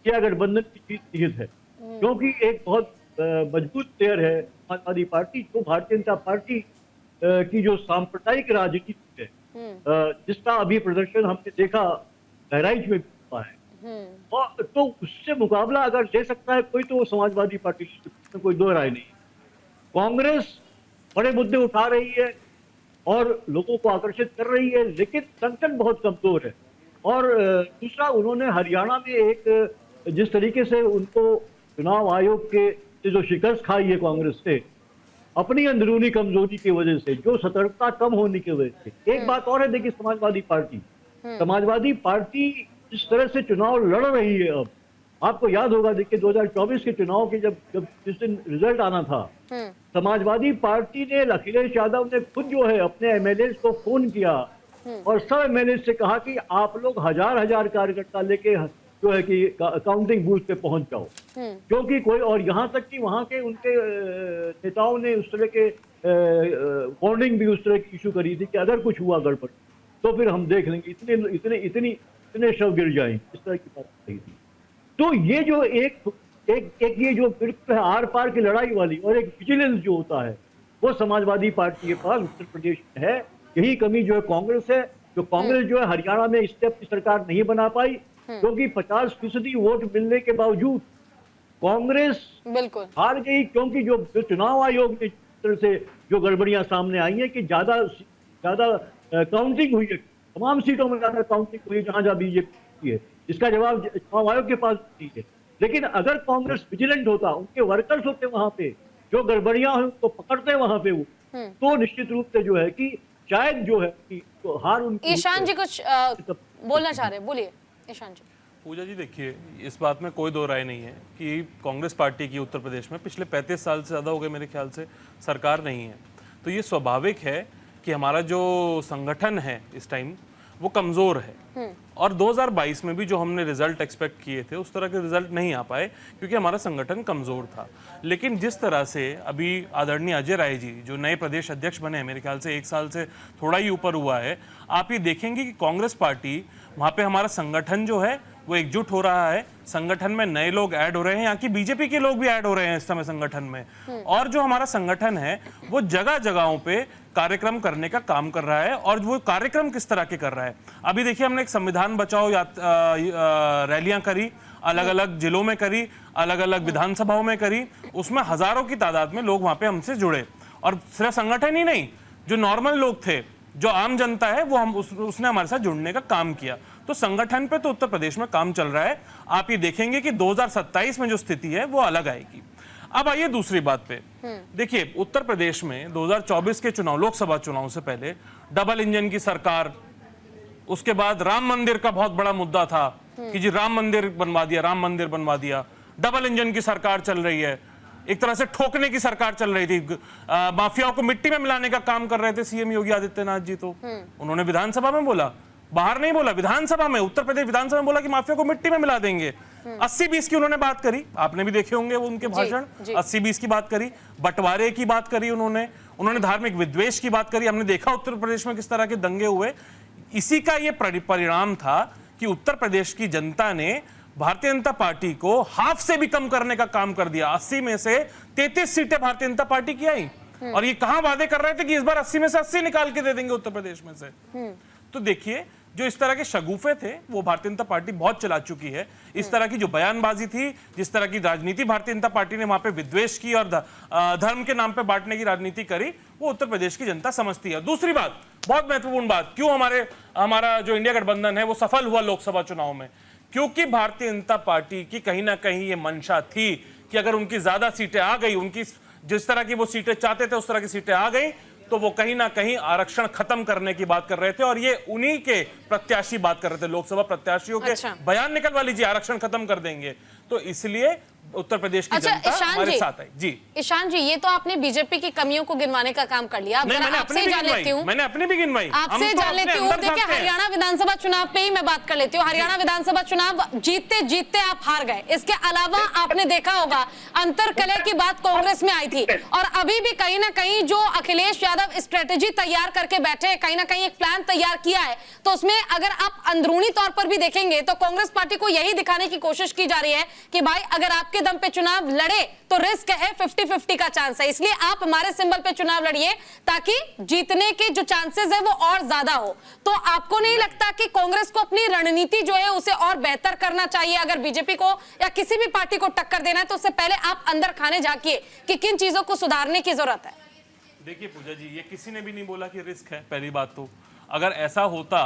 क्या गठबंधन की जीत निहित है, क्योंकि एक बहुत मजबूत प्लेयर है समाजवादी पार्टी, जो भारतीय जनता पार्टी की जो सांप्रदायिक राजनीति है, जिसका अभी प्रदर्शन हमने देखा बहराइच में हुआ है, और तो उससे मुकाबला अगर दे सकता है कोई तो वो समाजवादी पार्टी, कोई दो राय नहीं। कांग्रेस बड़े मुद्दे उठा रही है और लोगों को आकर्षित कर रही है, लेकिन संगठन बहुत कमजोर है। और दूसरा, उन्होंने हरियाणा में एक जिस तरीके से उनको चुनाव आयोग के से जो शिकस्त खाई है कांग्रेस से, अपनी अंदरूनी कमजोरी की वजह से, जो सतर्कता कम होने की वजह से। एक बात और है, देखिए समाजवादी पार्टी इस तरह से चुनाव लड़ रही है। अब आपको याद होगा, देखिए 2024 के चुनाव के जब जिस दिन रिजल्ट आना था, समाजवादी पार्टी ने, अखिलेश यादव ने खुद जो है अपने एमएलए को फोन किया और सब एमएलए से कहा कि आप लोग हजार कार्यकर्ता लेके जो है कि काउंटिंग बूथ पे पहुंच जाओ, क्योंकि कोई, और यहाँ तक कि वहाँ के उनके नेताओं ने उस तरह के वार्निंग भी उस तरह की इशू करी थी कि अगर कुछ हुआ गड़बड़ तो फिर हम देख लेंगे, इतने शव गिर जाएंगे, इस तरह की बात कही थी। तो ये जो एक ये जो बिल्कुल है आर पार की लड़ाई वाली, और एक विजिलेंस जो होता है, वो समाजवादी पार्टी के पास उत्तर प्रदेश में है। यही कमी जो है कांग्रेस है, जो कांग्रेस जो है हरियाणा में इस स्टेप की सरकार नहीं बना पाई, क्योंकि 50% वोट मिलने के बावजूद कांग्रेस बिल्कुल हार गई, क्योंकि जो चुनाव आयोग ने तरह से जो गड़बड़ियां सामने आई है कि ज्यादा काउंटिंग हुई है, तमाम सीटों में ज्यादा काउंटिंग हुई है जहां जहां बीजेपी है। इसका जवाब चुनाव आयोग के पास नहीं है। लेकिन अगर कांग्रेस विजिलेंट होता, उनके वर्कर्स होते वहां पे, जो गड़बड़ियां हैं उनको पकड़ते वहां पे वो, तो निश्चित रूप से जो है कि शायद जो है कि तो हार उनकी। ईशान जी कुछ बोलना चाह रहे हैं, बोलिए ईशान जी। पूजा जी, देखिए इस बात में कोई दो राय नहीं है कि कांग्रेस पार्टी की उत्तर प्रदेश में पिछले 35 साल से ज़्यादा हो गए मेरे ख्याल से सरकार नहीं है, तो ये स्वाभाविक है कि हमारा जो संगठन है इस टाइम वो कमज़ोर है। और 2022 में भी जो हमने रिजल्ट एक्सपेक्ट किए थे उस तरह के रिजल्ट नहीं आ पाए, क्योंकि हमारा संगठन कमज़ोर था। लेकिन जिस तरह से अभी आदरणीय अजय राय जी जो नए प्रदेश अध्यक्ष बने हैं, मेरे ख्याल से 1 साल से थोड़ा ही ऊपर हुआ है, आप ये देखेंगे कि कांग्रेस पार्टी वहाँ पे हमारा संगठन जो है वो एकजुट हो रहा है, संगठन में नए लोग ऐड हो रहे हैं, यहाँ की बीजेपी के लोग भी ऐड हो रहे हैं इस समय संगठन में, और जो हमारा संगठन है वो जगह जगहों पे कार्यक्रम करने का काम कर रहा है। और वो कार्यक्रम किस तरह के कर रहा है, अभी देखिए हमने एक संविधान बचाओ रैलियां करी, अलग अलग जिलों में करी, अलग अलग विधानसभाओं में करी, उसमें हजारों की तादाद में लोग वहां पे हमसे जुड़े। और सिर्फ संगठन ही नहीं, जो नॉर्मल लोग थे, जो आम जनता है, वो उसने हमारे साथ जुड़ने का काम किया। तो संगठन पे तो उत्तर प्रदेश में काम चल रहा है। आप ये देखेंगे कि 2027 में जो स्थिति है वो अलग आएगी। अब आइए दूसरी बात पे। देखिए, उत्तर प्रदेश में 2024 के चुनाव, लोकसभा चुनाव से पहले डबल इंजन की सरकार, उसके बाद राम मंदिर का बहुत बड़ा मुद्दा था कि जी राम मंदिर बनवा दिया, राम मंदिर बनवा दिया। डबल इंजन की सरकार चल रही है, एक तरह से ठोकने की सरकार चल रही थी। माफियाओं को मिट्टी में मिलाने का काम कर रहे थे सीएम योगी आदित्यनाथ जी। तो उन्होंने विधानसभा में बोला, बाहर नहीं बोला, विधानसभा में, उत्तर प्रदेश विधानसभा में बोला कि माफिया को मिट्टी में मिला देंगे। 80-20 की उन्होंने बात करी, आपने भी देखे होंगे वो उनके भाषण। 80-20 की बात करी, बंटवारे की बात करी उन्होंने धार्मिक विद्वेष की बात करी। हमने देखा उत्तर प्रदेश में किस तरह के दंगे हुए। इसी का ये परिणाम था कि उत्तर प्रदेश की जनता ने भारतीय जनता पार्टी को हाफ से भी कम करने का काम कर दिया। 80 में से 33 सीटें भारतीय जनता पार्टी की आई, और ये कहां वादे कर रहे थे कि इस बार 80 में से 80 निकाल के दे देंगे उत्तर प्रदेश में से। तो देखिए, जो इस तरह के शगुफे थे वो भारतीय जनता पार्टी बहुत चला चुकी है। इस तरह की जो बयानबाजी थी, जिस तरह की राजनीति भारतीय जनता पार्टी ने वहां पे विद्वेष की और धर्म के नाम पे बांटने की राजनीति करी, वो उत्तर प्रदेश की जनता समझती है। दूसरी बात, बहुत महत्वपूर्ण बात, क्यों हमारा जो इंडिया गठबंधन है वो सफल हुआ लोकसभा चुनाव में, क्योंकि भारतीय जनता पार्टी की कहीं ना कहीं ये मंशा थी कि अगर उनकी ज्यादा सीटें आ गई, उनकी जिस तरह की वो सीटें चाहते थे उस तरह की सीटें आ गई, तो वो कहीं ना कहीं आरक्षण खत्म करने की बात कर रहे थे। और ये उन्हीं के प्रत्याशी बात कर रहे थे, लोकसभा प्रत्याशियों के बयान निकलवा लीजिए, आरक्षण खत्म कर देंगे। तो इसलिए उत्तर प्रदेश की जनता हमारे साथ है। जी ईशान जी, ये तो आपने बीजेपी की कमियों को गिनवाने का काम कर लिया। मैंने अपनी भी गिनवाई। आपसे जान लेती हूँ। देखिए, हरियाणा विधानसभा चुनाव पे ही मैं बात कर लेती हूँ। हरियाणा विधानसभा चुनाव जीतते जीतते आप हार गए। इसके अलावा आपने देखा होगा अंतरकलह की बात कांग्रेस में आई थी, और अभी भी कहीं ना कहीं जो अखिलेश यादव स्ट्रेटेजी तैयार करके बैठे, कहीं ना कहीं एक प्लान तैयार किया है, तो उसमें अगर आप अंदरूनी तौर पर भी देखेंगे तो कांग्रेस पार्टी को यही दिखाने की कोशिश की जा रही है कि भाई अगर आपके दम पे चुनाव लड़े तो रिस्क है, 50-50 का चांस है, इसलिए आप हमारे सिंबल पे चुनाव लड़िए ताकि जीतने के जो चांसेस है वो और ज्यादा हो। तो आपको नहीं लगता कि कांग्रेस को अपनी रणनीति जो है उसे और बेहतर करना चाहिए? अगर बीजेपी को या किसी भी पार्टी को टक्कर देना है तो उससे पहले आप अंदर खाने झांकिए कि किन चीजों को सुधारने की जरूरत है। देखिए पूजा जी, ये किसी ने भी नहीं बोला कि रिस्क है। पहली बात तो अगर ऐसा होता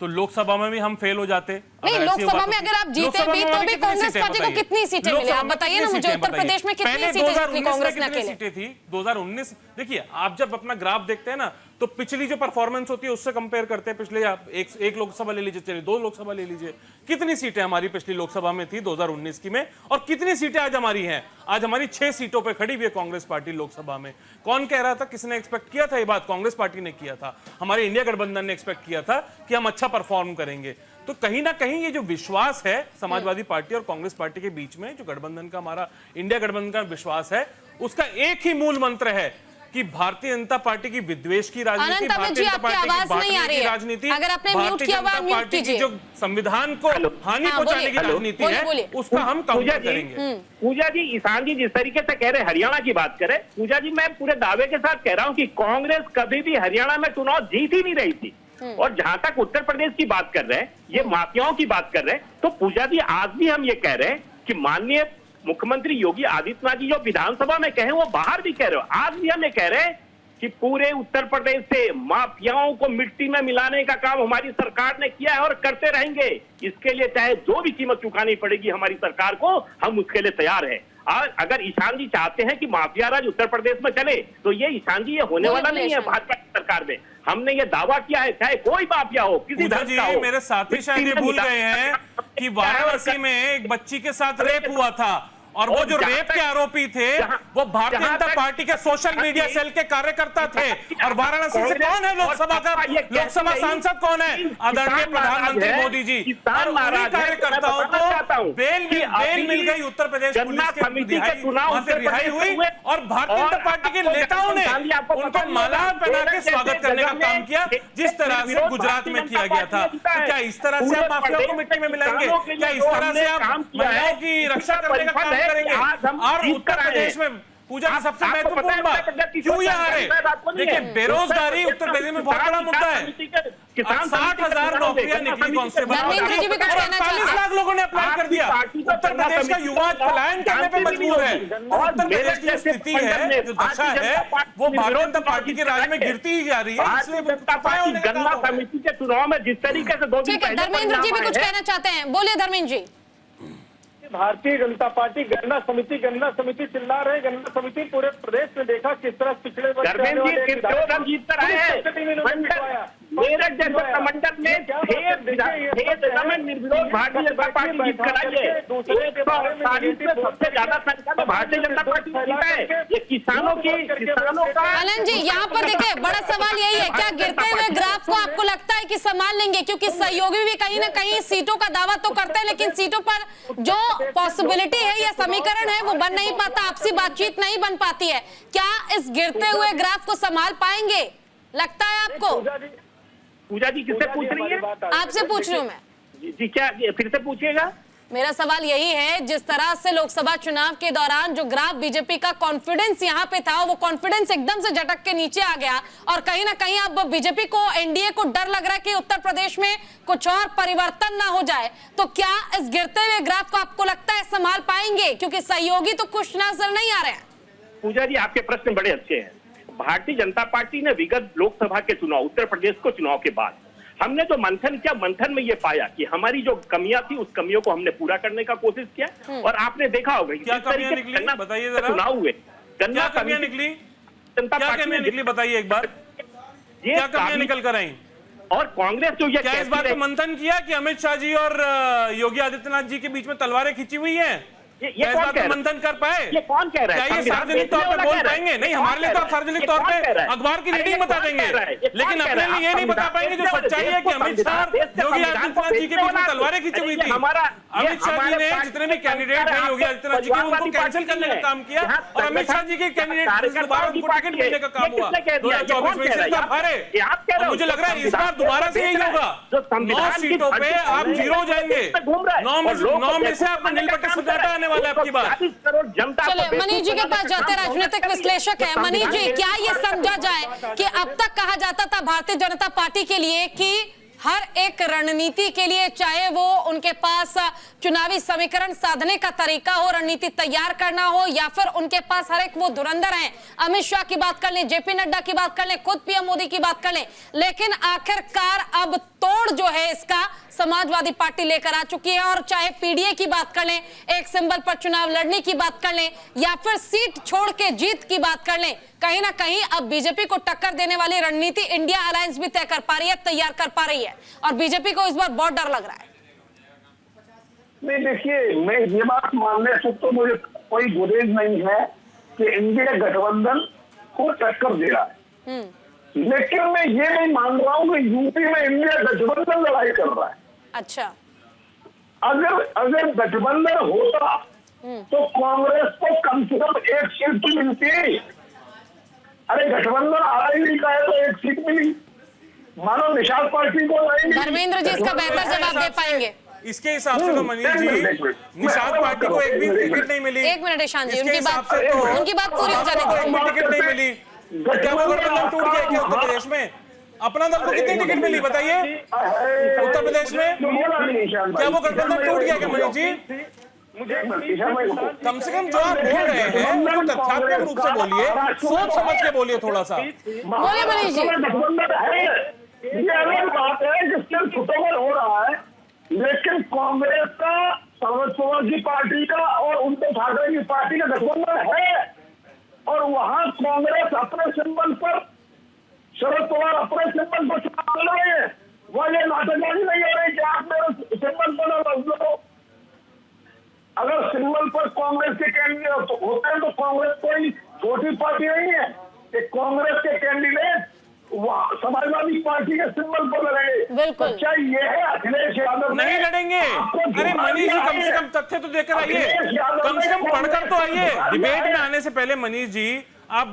तो लोकसभा में भी हम फेल हो जाते। नहीं, लोकसभा में अगर आप जीते भी तो भी कांग्रेस पार्टी को कितनी सीटें मिली? आप बताइए ना मुझे, उत्तर प्रदेश में कितनी सीटें कांग्रेस ने अकेले? सीटें थी 2019। देखिए, आप जब अपना ग्राफ देखते हैं ना तो पिछली जो परफॉर्मेंस होती है उससे कंपेयर करते हैं। पिछले आप एक लोकसभा ले लीजिए, चलिए 2 लोकसभा ले लीजिए, कितनी सीटें हमारी पिछली लोकसभा में थी 2019 की में, और कितनी सीटें आज हमारी हैं? आज हमारी 6 सीटों पे खड़ी हुई है कांग्रेस पार्टी लोकसभा में। कौन कह रहा था? किसने एक्सपेक्ट किया था ये बात? कांग्रेस पार्टी ने किया था, हमारे इंडिया गठबंधन ने एक्सपेक्ट किया था कि हम अच्छा परफॉर्म करेंगे। तो कहीं ना कहीं ये जो विश्वास है समाजवादी पार्टी और कांग्रेस पार्टी के बीच में, जो गठबंधन का, हमारा इंडिया गठबंधन का विश्वास है, उसका एक ही मूल मंत्र है कि भारतीय जनता पार्टी की विद्वेष की राजनीति, भारतीय जनता पार्टी की बांटने की राजनीति, भारतीय जनता पार्टी की जो संविधान को हानि पहुंचाने की राजनीति है, उसका हम काउंटर करेंगे। पूजा जी, ईशान जी जिस तरीके से कह रहे हरियाणा की बात करें, पूजा जी मैं पूरे दावे के साथ कह रहा हूं कि कांग्रेस कभी भी हरियाणा में चुनाव जीत ही नहीं रही थी। और जहां तक उत्तर प्रदेश की बात कर रहे हैं, ये माफियाओं की बात कर रहे हैं, तो पूजा जी आज भी हम ये कह रहे हैं कि माननीय मुख्यमंत्री योगी आदित्यनाथ जी जो विधानसभा में कहे वो बाहर भी कह रहे हो, आज भी हम ये कह रहे हैं कि पूरे उत्तर प्रदेश से माफियाओं को मिट्टी में मिलाने का काम हमारी सरकार ने किया है और करते रहेंगे। इसके लिए चाहे जो भी कीमत चुकानी पड़ेगी हमारी सरकार को, हम उसके लिए तैयार हैं। और अगर ईशान जी चाहते हैं कि माफिया राज उत्तर प्रदेश में चले, तो ये ईशान जी ये होने वाला नहीं है भाजपा की सरकार में। हमने ये दावा किया है, चाहे कोई माफिया हो, किसी धर्म का हो। मेरे साथी शायद ये भूल गए हैं कि वाराणसी में एक बच्ची के साथ रेप हुआ था, और वो जो रेप के आरोपी थे वो भारतीय जनता पार्टी के सोशल मीडिया सेल के कार्यकर्ता थे। और वाराणसी से कौन है लोकसभा सांसद कौन है? आदरणीय प्रधानमंत्री मोदी जी। और उन्हीं कार्यकर्ताओं को बेल मिल गई उत्तर प्रदेश पुलिस के रिहाई हुई, और भारतीय जनता पार्टी के नेताओं ने उनको माला पहना के स्वागत करने का काम किया, जिस तरह से गुजरात में किया गया था। तो क्या इस तरह से आप माफियाओं को मिट्टी में मिलाएंगे? क्या इस तरह से आप महिलाओं की रक्षा करने का काम करेंगे? और उत्तर प्रदेश में पूजा की सबसे आपको महत्वपूर्ण पता है बात प्रगति क्यों ये हारे? आपको नहीं देखिए है। बेरोजगारी उत्तर प्रदेश में बहुत बड़ा मुद्दा है। 60,000 नौकरियां निकली कांस्टेबल, धर्मेंद्र जी भी कुछ कहना चाहते हैं। 48 लाख लोगों ने अप्लाई कर दिया। उत्तर प्रदेश का युवा पलायन करने पे मजबूर है। उत्तर प्रदेश की स्थिति है, जो दशा है, वो भारतीय जनता पार्टी के राज में गिरती ही जा रही है। इसलिए गन्ना समिति के चुनाव में जिस तरीके से 2 दिन ठीक है, पहले धर्मेंद्र जी भी कुछ कहना चाहते हैं, बोलिए धर्मेंद्र जी। भारतीय जनता पार्टी गन्ना समिति चिल्ला रहे। गन्ना समिति पूरे प्रदेश में देखा किस तरह पिछड़े वर्ग के धर्मेंद्र जी वाले फिर 2 रन जीत कर आए हैं। मेरठ जैसे प्रमंडल में निर्विरोध भारतीय जनता पार्टी जीत कर आई है। 140 में सबसे ज्यादा संख्या में भारतीय जनता पार्टी जीता है। ये किसानों का आनंद जी, यहाँ पर देखिए बड़ा सवाल यही है, क्या गिरते हुए ग्राफ को आपको लगता है कि संभाल लेंगे? क्योंकि सहयोगी भी कहीं ना कहीं सीटों का दावा तो करते हैं, लेकिन सीटों पर जो पॉसिबिलिटी है या समीकरण है वो बन नहीं पाता, आपसी बातचीत नहीं बन पाती है। क्या इस गिरते हुए ग्राफ को संभाल पाएंगे, लगता है आपको? पूजा जी किससे पूछ रही है? आपसे पूछ रही हूँ मैं। जी क्या फिर से पूछिएगा? मेरा सवाल यही है, जिस तरह से लोकसभा चुनाव के दौरान जो ग्राफ बीजेपी का कॉन्फिडेंस यहाँ पे था, वो कॉन्फिडेंस एकदम से झटक के नीचे आ गया और कहीं ना कहीं अब बीजेपी को, एनडीए को डर लग रहा है कि उत्तर प्रदेश में कुछ और परिवर्तन ना हो जाए। तो क्या इस गिरते हुए ग्राफ को आपको लगता है संभाल पाएंगे? क्योंकि सहयोगी तो कुछ नजर नहीं आ रहे हैं। पूजा जी आपके प्रश्न बड़े अच्छे हैं। भारतीय जनता पार्टी ने विगत लोकसभा के चुनाव, उत्तर प्रदेश को चुनाव के बाद हमने जो मंथन किया, मंथन में ये पाया कि हमारी जो कमियां थी, उस कमियों को हमने पूरा करने का कोशिश किया। और आपने देखा होगा क्या कमियां निकली, बताइए जरा। चुनाव हुए, क्या कमियां निकली, जनता पार्टी ने निकली, बताइए एक बार, क्या कमियां निकल कर आई? और कांग्रेस जो ये क्या इस बात को मंथन किया कि अमित शाह जी और योगी आदित्यनाथ जी के बीच में तलवारें खिंची हुई हैं? ये कौन कह रहा है? मंथन कर पाए? ये कौन कह रहा है? क्या ये सार्वजनिक तौर पर बोल पाएंगे? नहीं, हमारे लिए तो आप सार्वजनिक तौर पे अखबार की रीडिंग बता देंगे, लेकिन अपने लिए ये नहीं बता पाएंगे जो सच्चाई है कि अमित शाह योगी आदित्यनाथ जी के बीच में तलवारें खिंची हुई थी। अमित शाह जी ने जितने भी कैंडिडेट हैं योगी आदित्यनाथ जी के, उनको कैंसिल करने का काम किया और अमित शाह जी के कैंडिडेट दोबारा उनको टिकट मिलने का काम हुआ 2024 में। इसलिए आप हारे। मुझे लग रहा है इस बार दोबारा से यही होगा। 9 सीटों पे आप 0 हो जाएंगे। 9 में से आपको नीलबट्टी सजाता आने वाला है आपकी बात। चलिए मनीष जी के पास जाते, राजनीतिक विश्लेषक है। मनीष जी, क्या ये समझा जाए कि अब तक कहा जाता था भारतीय जनता पार्टी के लिए कि हर एक रणनीति के लिए, चाहे वो उनके पास चुनावी समीकरण साधने का तरीका हो, रणनीति तैयार करना हो, या फिर उनके पास हर एक वो धुरंधर हैं, अमित शाह की बात कर लें, जेपी नड्डा की बात कर लें, खुद पीएम मोदी की बात कर लें, लेकिन आखिरकार अब तोड़ जो है इसका समाजवादी पार्टी लेकर आ चुकी है। और चाहे पीडीए की बात कर लें, एक सिंबल पर चुनाव लड़ने की बात कर लें, या फिर सीट छोड़ के जीत की बात कर लें, कहीं ना कहीं अब बीजेपी को टक्कर देने वाली रणनीति इंडिया अलायंस भी तय कर पा रही है, तैयार कर पा रही है, और बीजेपी को इस बार बहुत डर लग रहा है। नहीं, देखिए, मैं ये बात मानने से तो मुझे कोई गुरेज नहीं है कि इंडिया गठबंधन को टक्कर दे रहा है, लेकिन मैं ये नहीं मान रहा हूं कि यूपी में इंडिया गठबंधन लड़ाई कर रहा है। अच्छा, अगर गठबंधन होता तो कांग्रेस को कम से कम 1 सीट तो मिलती। अरे गठबंधन आ ही नहीं का है तो 1 सीट मिली, मानो निषाद पार्टी को नहीं। धर्मेंद्र जी इसका बेहतर जवाब दे पाएंगे। इसके हिसाब से तो मनीष जी, निषाद पार्टी को एक भी टिकट नहीं मिली। एक मिनट ईशान जी, उनकी बात पूरी हो जाने दो। टिकट नहीं मिली, क्या वो गठबंधन टूट गया क्या उत्तर प्रदेश में? अपना दल को कितनी टिकट मिली बताइए उत्तर प्रदेश में? क्या वो गठबंधन टूट गया क्या मनीष जी? कम से कम जो आप बोल रहे हैं वो तथ्यात्मक रूप से बोलिए, सोच समझ के बोलिए थोड़ा सा। बोलिए मनीष जी। ये अलग बात है कि सिर्फ छुटोवर हो रहा है, लेकिन कांग्रेस का, शरद पवार की पार्टी का और उद्धव ठाकरे की पार्टी का गठबंधन है, और वहां कांग्रेस अपने सिंबल पर, शरद पवार अपने सिंबल पर चुनाव लड़ रहे हैं। वह ये नाटकबाजी नहीं हो रही कि आप मेरे सिंबल पर लड़ो। अगर सिंबल पर कांग्रेस के कैंडिडेट होते हैं तो कांग्रेस कोई छोटी पार्टी नहीं है कि कांग्रेस के कैंडिडेट समाजवादी पार्टी के सिंबल पर लड़ेंगे। बिल्कुल, सच्चाई ये है अखिलेश यादव नहीं लड़ेंगे। अरे मनीष जी, कम से कम तथ्य तो देकर आइए, कम से कम पढ़कर तो आइए। डिबेट में आने से पहले मनीष जी, आप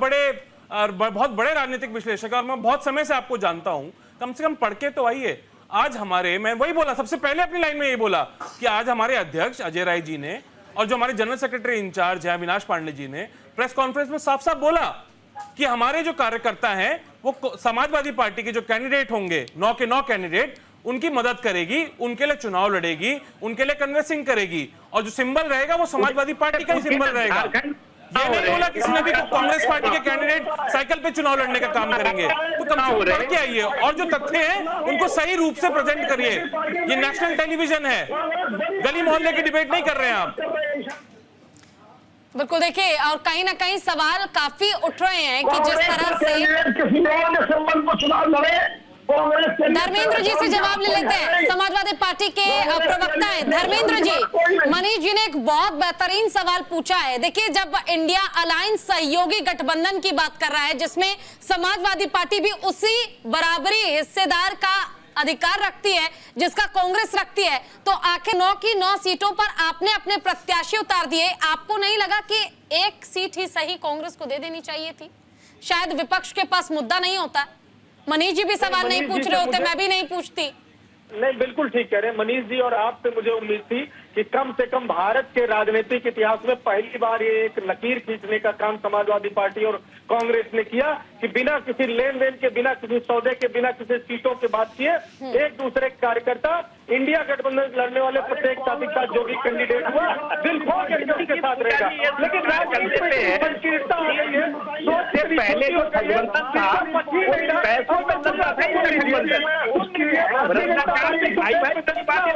बहुत बड़े राजनीतिक विश्लेषक और मैं बहुत समय से आपको जानता हूं, कम से कम पढ़ के तो आइए। आज मैं वही बोला, सबसे पहले अपनी लाइन में यही बोला कि आज हमारे अध्यक्ष अजय राय जी ने और जो हमारे जनरल सेक्रेटरी इंचार्ज है अविनाश पांडे जी ने प्रेस कॉन्फ्रेंस में साफ साफ बोला कि हमारे जो कार्यकर्ता हैं वो समाजवादी पार्टी के जो कैंडिडेट होंगे 9 के 9 कैंडिडेट उनकी मदद करेगी, उनके लिए चुनाव लड़ेगी, उनके लिए कन्वेंसिंग करेगी और जो सिंबल रहेगा वो समाजवादी पार्टी का ही सिंबल रहेगा। ये नहीं बोला किसी ने भी कि कांग्रेस पार्टी के कैंडिडेट साइकिल पे चुनाव लड़ने का काम करेंगे। तो कम से कम पढ़ के आइए और जो तथ्य हैं उनको सही रूप से प्रेजेंट करिए। ये नेशनल टेलीविजन है, गली मोहल्ले की डिबेट नहीं कर रहे हैं आप। बिल्कुल, देखिए और कहीं ना कहीं सवाल काफी उठ रहे हैं कि जिस तरह से धर्मेंद्र जी से जवाब ले लेते हैं, समाजवादी पार्टी के प्रवक्ता हैं धर्मेंद्र जी। मनीष जी ने एक बहुत बेहतरीन सवाल पूछा है। देखिए, जब इंडिया अलायंस सहयोगी गठबंधन की बात कर रहा है जिसमें समाजवादी पार्टी भी उसी बराबरी हिस्सेदार का अधिकार रखती है जिसका कांग्रेस रखती है, तो आखिर 9 की 9 सीटों पर आपने अपने प्रत्याशी उतार दिए। आपको नहीं लगा कि एक सीट ही सही कांग्रेस को दे देनी चाहिए थी? शायद विपक्ष के पास मुद्दा नहीं होता। मनीष जी भी सवाल नहीं पूछ रहे होते, मैं भी नहीं पूछती। नहीं, बिल्कुल ठीक कह रहे हैं मनीष जी, और आपसे मुझे उम्मीद थी कि कम से कम भारत के राजनीतिक इतिहास में पहली बार ये एक लकीर खींचने का काम समाजवादी पार्टी और कांग्रेस ने किया कि बिना किसी लेन देन के, बिना किसी सौदे के, बिना किसी सीटों के बात किए एक दूसरे कार्यकर्ता इंडिया गठबंधन लड़ने वाले प्रत्येक साथी का जो भी कैंडिडेट हुआ दिल खोल करके उसके साथ रहेगा। लेकिन संकीर्णता आ गई है। पहले तो गठबंधन था, पैसों में चलता था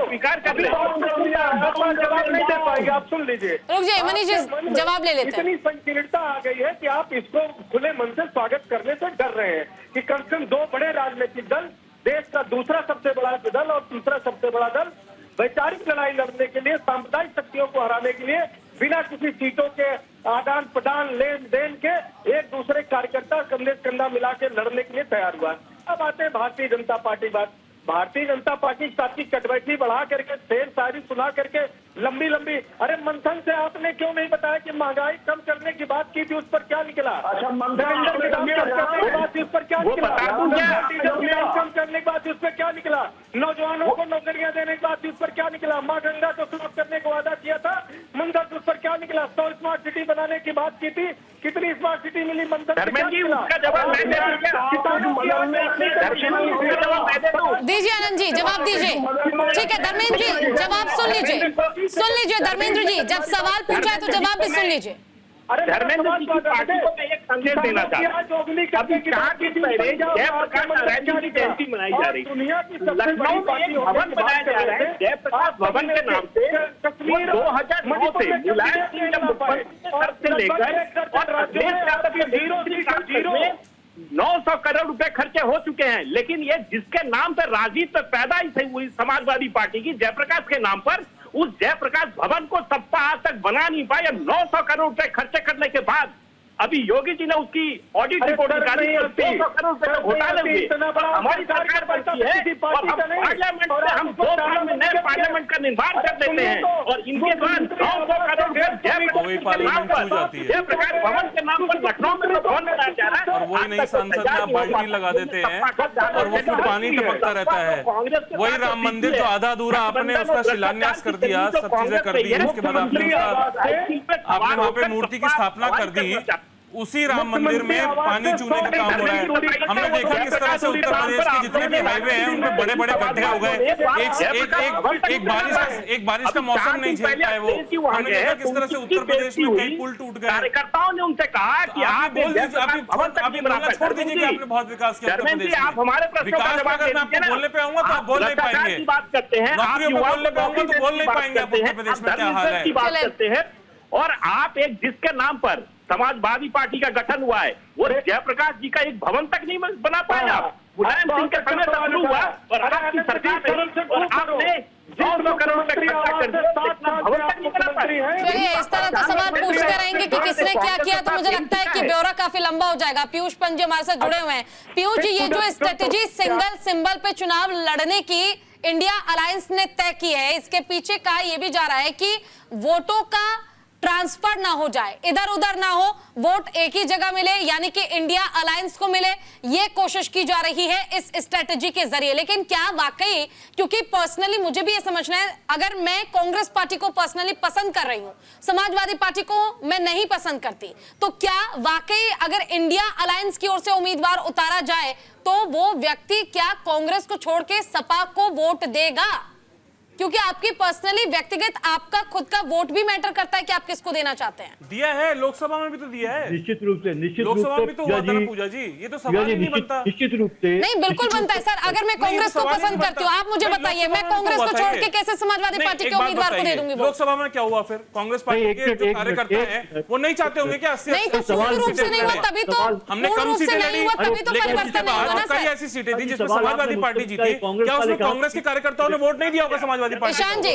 स्वीकार कर जवाब नहीं दे पाएंगे। आप सुन लीजिए, रुक जाइए मनीष जी, जवाब ले लेते हैं। इतनी संकीर्णता आ गई है कि आप इसको खुले मन से स्वागत करने से डर रहे हैं कि कम से कम 2 बड़े राजनीतिक दल, देश का दूसरा सबसे बड़ा दल और तीसरा सबसे बड़ा दल वैचारिक लड़ाई लड़ने के लिए, सांप्रदायिक शक्तियों को हराने के लिए बिना किसी सीटों के आदान प्रदान, लेन देन के एक दूसरे कार्यकर्ता कंधे से कंधा मिला के लड़ने के लिए तैयार हुआ। अब आते हैं भारतीय जनता पार्टी बात। भारतीय जनता पार्टी साथ की कटवैठी बढ़ा करके, शेर शायरी सुना करके लंबी लंबी, अरे मंथन से आपने क्यों नहीं बताया कि महंगाई कम करने की बात की थी, उस पर क्या निकला? अच्छा, मंथन कम करने की बात उस पर क्या निकला? कम करने की बात उस पर क्या निकला? नौजवानों को नौकरियां देने की बात उस पर क्या निकला? माँ गंगा को समाप्त करने का वादा किया था मंथन, उस पर क्या निकला? 100 स्मार्ट सिटी बनाने की बात की थी, कितनी स्मार्ट सिटी मिली मंथन? दीजिए आनंद जी, जवाब दीजिए। ठीक है धर्मेंद्र जी, जवाब सुन लीजिए धर्मेंद्र जी, जब सवाल पूछा है तो जवाब भी सुन लीजिए। अरे धर्मेंद्र जी की पार्टी को मैं एक संदेश देना चाहता हूं। अभी कहाँ की पहले जयप्रकाश नारायण की जयंती मनाई जा रही है, लखनऊ में एक भवन बनाया जा रहा है जयप्रकाश भवन के नाम से। 2009 से मुलायम सिंह जब मुख्यमंत्री से लेकर और देश का में 900 करोड़ रुपए खर्चे हो चुके हैं, लेकिन ये जिसके नाम पर राजनीति पैदा ही हुई समाजवादी पार्टी की, जयप्रकाश के नाम पर, उस जयप्रकाश भवन को सप्ताह आज तक बना नहीं पाए। 900 करोड़ रुपए खर्चे करने के बाद अभी योगी जी ने उसकी ऑडिट रिपोर्ट निकाली, 200 करोड़ रुपए घोटाले हुए। हमारी सरकार बनती है और हम पार्लियामेंट में हम 2 साल में नए पार्लियामेंट का निर्माण कर देते हैं और इनके द्वारा 900 करोड़ रुपए जयप्रकाश भवन के नाम पर लखनऊ में भवन बनाया जा रहा है और वही नई सांसद में आप बाल्टी लगा देते हैं और वो फिर पानी टपकता रहता है। वही राम मंदिर जो आधा अधूरा आपने उसका शिलान्यास कर दिया, सब चीजें कर दी, उसके बाद आपने वहां पे मूर्ति की स्थापना कर दी, उसी राम मंदिर में पानी चूने का काम हो रहा है। हमने देखा किस तरह से उत्तर प्रदेश के जितने भी हाईवे हैं उनमें बड़े बड़े गड्ढे हो गए। एक बारिश का मौसम नहीं झेल पाए वो। हमने देखा किस तरह से उत्तर प्रदेश में कई पुल टूट गए। कार्यकर्ताओं ने उनसे कहा कि आप छोड़ दीजिए कि आपने बहुत विकास किया उत्तर प्रदेश आप हमारे विकास का अगर मैं आपको बोलने पे आऊंगा तो आप बोल नहीं पाएंगे। बात करते हैं, नौकरियों पे बोलने पे आऊंगा तो बोल नहीं पाएंगे आप उत्तर प्रदेश में क्या हाल है। बात करते हैं और आप एक जिसके नाम पर समाजवादी पार्टी का गठन हुआ है वो जयप्रकाश जी का एक भवन तक नहीं बना पाया। मुलायम सिंह के समय से शुरू हुआ और आपकी सरकार और आपने 200 करोड़ रुपए खर्चा कर दिया। चलिए, इस तरह का सवाल पूछते रहेंगे कि किसने क्या किया तो मुझे लगता है कि ब्यौरा काफी लंबा हो जाएगा। पीयूष पंत जी हमारे साथ जुड़े हुए हैं। पीयूष जी, ये जो स्ट्रेटेजी सिंगल सिंबल पे चुनाव लड़ने की इंडिया अलायंस ने तय की है, इसके पीछे कहा यह भी जा रहा है कि वोटों का ट्रांसफर ना हो जाए, इधर उधर ना हो, वोट एक ही जगह मिले, यानी कि इंडिया अलायंस को मिले, ये कोशिश की जा रही है इस स्ट्रेटेजी के जरिए। लेकिन क्या वाकई, क्योंकि पर्सनली मुझे भी ये समझना है, अगर मैं कांग्रेस पार्टी को पर्सनली पसंद कर रही हूं, समाजवादी पार्टी को मैं नहीं पसंद करती, तो क्या वाकई अगर इंडिया अलायंस की ओर से उम्मीदवार उतारा जाए तो वो व्यक्ति क्या कांग्रेस को छोड़ के सपा को वोट देगा? क्योंकि आपकी पर्सनली व्यक्तिगत आपका खुद का वोट भी मैटर करता है कि आप किसको देना चाहते हैं। दिया है, लोकसभा में भी तो दिया है, निश्चित रूप से लोकसभा में भी तो हुआ था ना पूजा जी, ये तो सवाल ही नहीं बनता। निश्चित रूप से नहीं, बिल्कुल बनता है सर। अगर मैं कांग्रेस को पसंद करती हूँ, आप मुझे बताइए, मैं कांग्रेस को छोड़ के कैसे समाजवादी पार्टी के उम्मीदवार को दे दूंगी? लोकसभा में क्या हुआ फिर? कांग्रेस पार्टी के जो कार्यकर्ता हैं वो नहीं चाहते होंगे क्या? नहीं, तो पूर्ण रूप से नहीं हुआ तभी तो, हमने पूर्ण कम रूप से सीटें नहीं लड़ी, हुआ तभी तो लेकिन परिवर्तन नहीं हुआ ना कई सर। ऐसी सीटें थी जिसमें समाजवादी पार्टी जीती, क्या उसमें कांग्रेस के कार्यकर्ताओं ने वोट नहीं दिया होगा समाजवादी पार्टी? ईशान जी,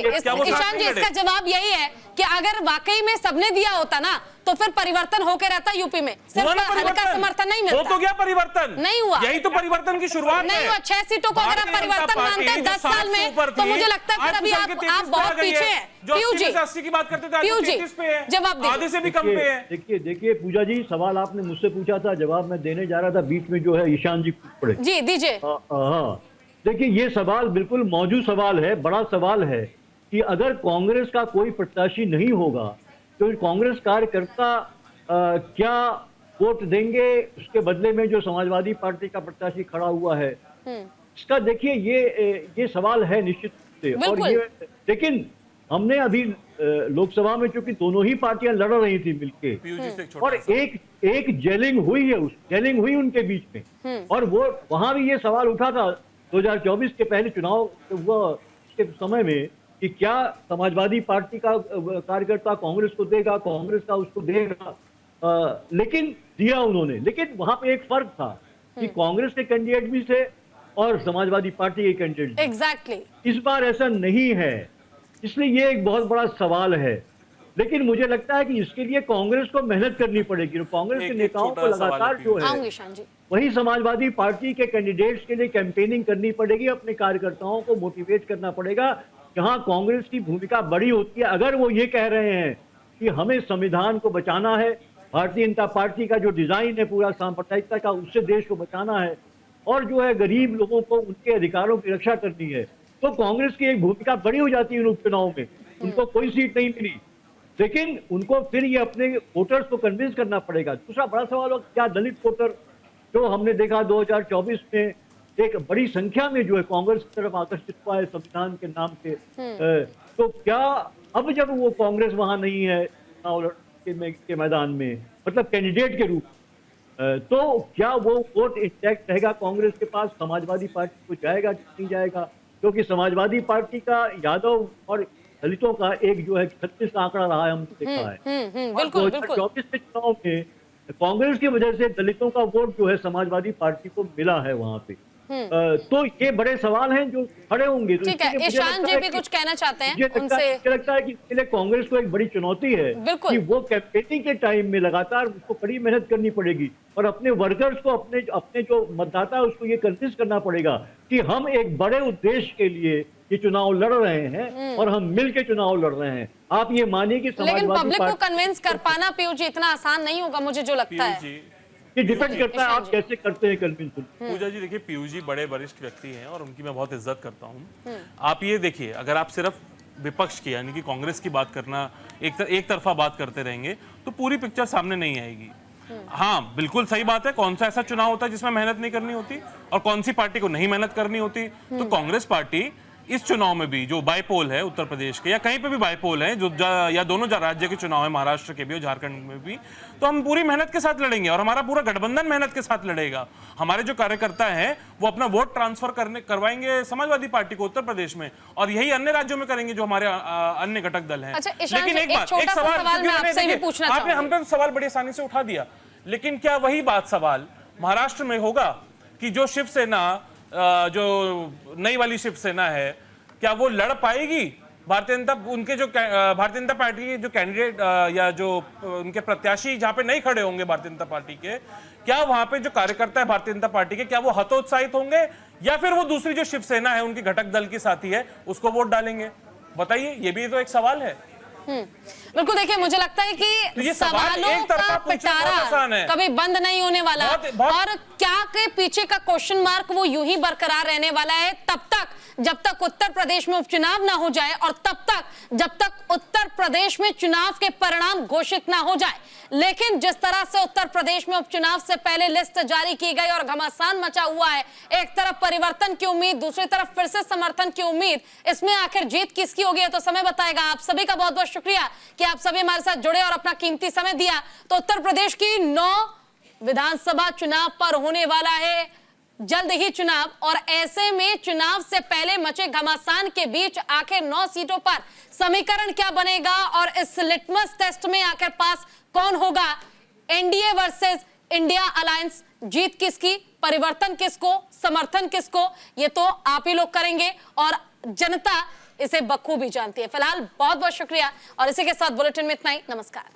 इसका जवाब यही है कि अगर वाकई में सबने दिया होता ना तो फिर परिवर्तन होकर रहता यूपी में, सिर्फ हल्का समर्थन नहीं मिलता। हो तो गया परिवर्तन, नहीं हुआ, यही तो परिवर्तन की शुरुआत है। नहीं हुआ, 6 सीटों को अगर आप परिवर्तन मानते हैं 10 साल में, तो मुझे लगता है फिर अभी आप बहुत पीछे हैं। पीयू जी, 80 की बात करते थे, पीयू जी जवाब दीजिए, आधे से भी कम पे है। देखिए पूजा जी, सवाल आपने मुझसे पूछा था, जवाब मैं देने जा रहा था, बीच में जो है ईशान जी पड़े। जी दीजिए। हाँ, देखिए ये सवाल बिल्कुल मौजूद सवाल है, बड़ा सवाल है कि अगर कांग्रेस का कोई प्रत्याशी नहीं होगा तो कांग्रेस कार्यकर्ता क्या वोट देंगे उसके बदले में जो समाजवादी पार्टी का प्रत्याशी खड़ा हुआ है। इसका देखिए ये सवाल है निश्चित से। और ये लेकिन हमने अभी लोकसभा में चूंकि दोनों ही पार्टियां लड़ रही थी मिलके, और एक जेलिंग हुई है, जेलिंग हुई उनके बीच में, और वो वहां भी ये सवाल उठा था 2024 के पहले चुनाव हुआ के समय में कि क्या समाजवादी पार्टी का कार्यकर्ता कांग्रेस को देगा, कांग्रेस का उसको देगा, लेकिन दिया उन्होंने। लेकिन वहां पे एक फर्क था कि कांग्रेस के कैंडिडेट भी थे और समाजवादी पार्टी के कैंडिडेट। एग्जैक्टली। इस बार ऐसा नहीं है, इसलिए ये एक बहुत बड़ा सवाल है। लेकिन मुझे लगता है कि इसके लिए कांग्रेस को मेहनत करनी पड़ेगी। कांग्रेस के नेताओं को लगातार जो है वही समाजवादी पार्टी के कैंडिडेट्स के लिए कैंपेनिंग करनी पड़ेगी, अपने कार्यकर्ताओं को मोटिवेट करना पड़ेगा। जहां कांग्रेस की भूमिका बड़ी होती है, अगर वो ये कह रहे हैं कि हमें संविधान को बचाना है, भारतीय जनता पार्टी का जो डिजाइन है पूरा सांप्रदायिकता का, उससे देश को बचाना है, और जो है गरीब लोगों को उनके अधिकारों की रक्षा करनी है, तो कांग्रेस की एक भूमिका बड़ी हो जाती है इन उपचुनाव में। उनको कोई सीट नहीं मिली, लेकिन उनको फिर ये अपने वोटर्स को कन्विंस करना पड़ेगा। दूसरा बड़ा सवाल हो, क्या दलित वोटर जो हमने देखा 2024 में एक बड़ी संख्या में जो है कांग्रेस की तरफ आकर्षित हुआ है संविधान के नाम से, तो क्या अब जब वो कांग्रेस वहां नहीं है के मैदान में, मतलब कैंडिडेट के रूप, तो क्या वो वोट इंटैक्ट रहेगा कांग्रेस के पास, समाजवादी पार्टी को जाएगा नहीं जाएगा? क्योंकि समाजवादी पार्टी का यादव और दलितों का एक जो है 36 का आंकड़ा रहा है, हमने देखा है। 2024 के चुनाव में कांग्रेस की वजह से दलितों का वोट जो है समाजवादी पार्टी को मिला है वहां पे। तो ये बड़े सवाल हैं जो खड़े होंगे। ठीक है, ईशान जी भी कुछ कहना चाहते हैं उनसे। मुझे लगता है कि इसके लिए कांग्रेस को एक बड़ी चुनौती है कि वो कैंपेनिंग के टाइम में लगातार उसको कड़ी मेहनत करनी पड़ेगी, और अपने वर्कर्स को, अपने जो मतदाता है उसको ये कन्विंस करना पड़ेगा कि हम एक बड़े उद्देश्य के लिए ये चुनाव लड़ रहे हैं और हम मिलकर चुनाव लड़ रहे हैं। आप ये मानिए कि लेकिन पब्लिक को कन्विंस कर पाना पीयू जी इतना आसान नहीं होगा, मुझे जो लगता है। ये डिपेंड करता है आप कैसे करते हैं कन्विंस। पूजा जी देखिए, पीयू जी बड़े वरिष्ठ व्यक्ति हैं और उनकी मैं बहुत इज्जत करता हूँ। आप ये देखिए, अगर आप सिर्फ विपक्ष की यानी कि कांग्रेस की बात करना, एक तरफा बात करते रहेंगे तो पूरी पिक्चर सामने नहीं आएगी। हाँ, बिल्कुल सही बात है, कौन सा ऐसा चुनाव होता है जिसमें मेहनत नहीं करनी होती और कौन सी पार्टी को नहीं मेहनत करनी होती। तो कांग्रेस पार्टी इस चुनाव में भी जो बाईपोल है उत्तर प्रदेश के, या कहीं पे भी बाईपोल है, जो या दोनों राज्य के चुनाव है, महाराष्ट्र के भी और झारखंड में भी, तो हम पूरी मेहनत के साथ लड़ेंगे और हमारा पूरा गठबंधन मेहनत के साथ लड़ेगा। हमारे जो कार्यकर्ता हैं वो अपना वोट ट्रांसफर करवाएंगे समाजवादी पार्टी को उत्तर प्रदेश में, और यही अन्य राज्यों में करेंगे जो हमारे अन्य घटक दल हैं। लेकिन एक सवाल आपने हम पे सवाल बड़ी आसानी से उठा दिया, लेकिन क्या वही बात सवाल महाराष्ट्र में होगा कि जो शिवसेना, जो नई वाली शिवसेना है, क्या वो लड़ पाएगी भारतीय जनता, उनके जो भारतीय जनता पार्टी के जो कैंडिडेट या जो उनके प्रत्याशी जहां पे नहीं खड़े होंगे भारतीय जनता पार्टी के, क्या वहां पे जो कार्यकर्ता है भारतीय जनता पार्टी के, क्या वो हतोत्साहित होंगे या फिर वो दूसरी जो शिवसेना है उनकी घटक दल की साथी है उसको वोट डालेंगे? बताइए, ये भी तो एक सवाल है। बिल्कुल, देखिए मुझे लगता है तो कि ये सवाल सवालों एक तरफा का पूछना बहुत आसान पिटारा है। कभी बंद नहीं होने वाला और क्या के पीछे का क्वेश्चन मार्क वो यूं ही बरकरार रहने वाला है तब तक जब तक उत्तर प्रदेश में उपचुनाव ना हो जाए और तब तक जब तक उत्तर प्रदेश में चुनाव के परिणाम घोषित ना हो जाए। लेकिन जिस तरह से उत्तर प्रदेश में उपचुनाव से पहले लिस्ट जारी की गई और घमासान मचा हुआ है, एक तरफ परिवर्तन की उम्मीद, दूसरी तरफ फिर से समर्थन की उम्मीद, इसमें आखिर जीत किसकी होगी है तो समय बताएगा। आप सभी का बहुत बहुत शुक्रिया कि आप सभी हमारे साथ जुड़े और अपना कीमती समय दिया। तो उत्तर प्रदेश की 9 विधानसभा चुनाव पर होने वाला है जल्द ही चुनाव, और ऐसे में चुनाव से पहले मचे घमासान के बीच आखिर 9 सीटों पर समीकरण क्या बनेगा और इस लिटमस टेस्ट में आखिर पास कौन होगा। एनडीए वर्सेस इंडिया अलायंस, जीत किसकी, परिवर्तन किसको, समर्थन किसको, ये तो आप ही लोग करेंगे और जनता इसे बखूबी जानती है। फिलहाल बहुत बहुत शुक्रिया और इसी के साथ बुलेटिन में इतना ही। नमस्कार।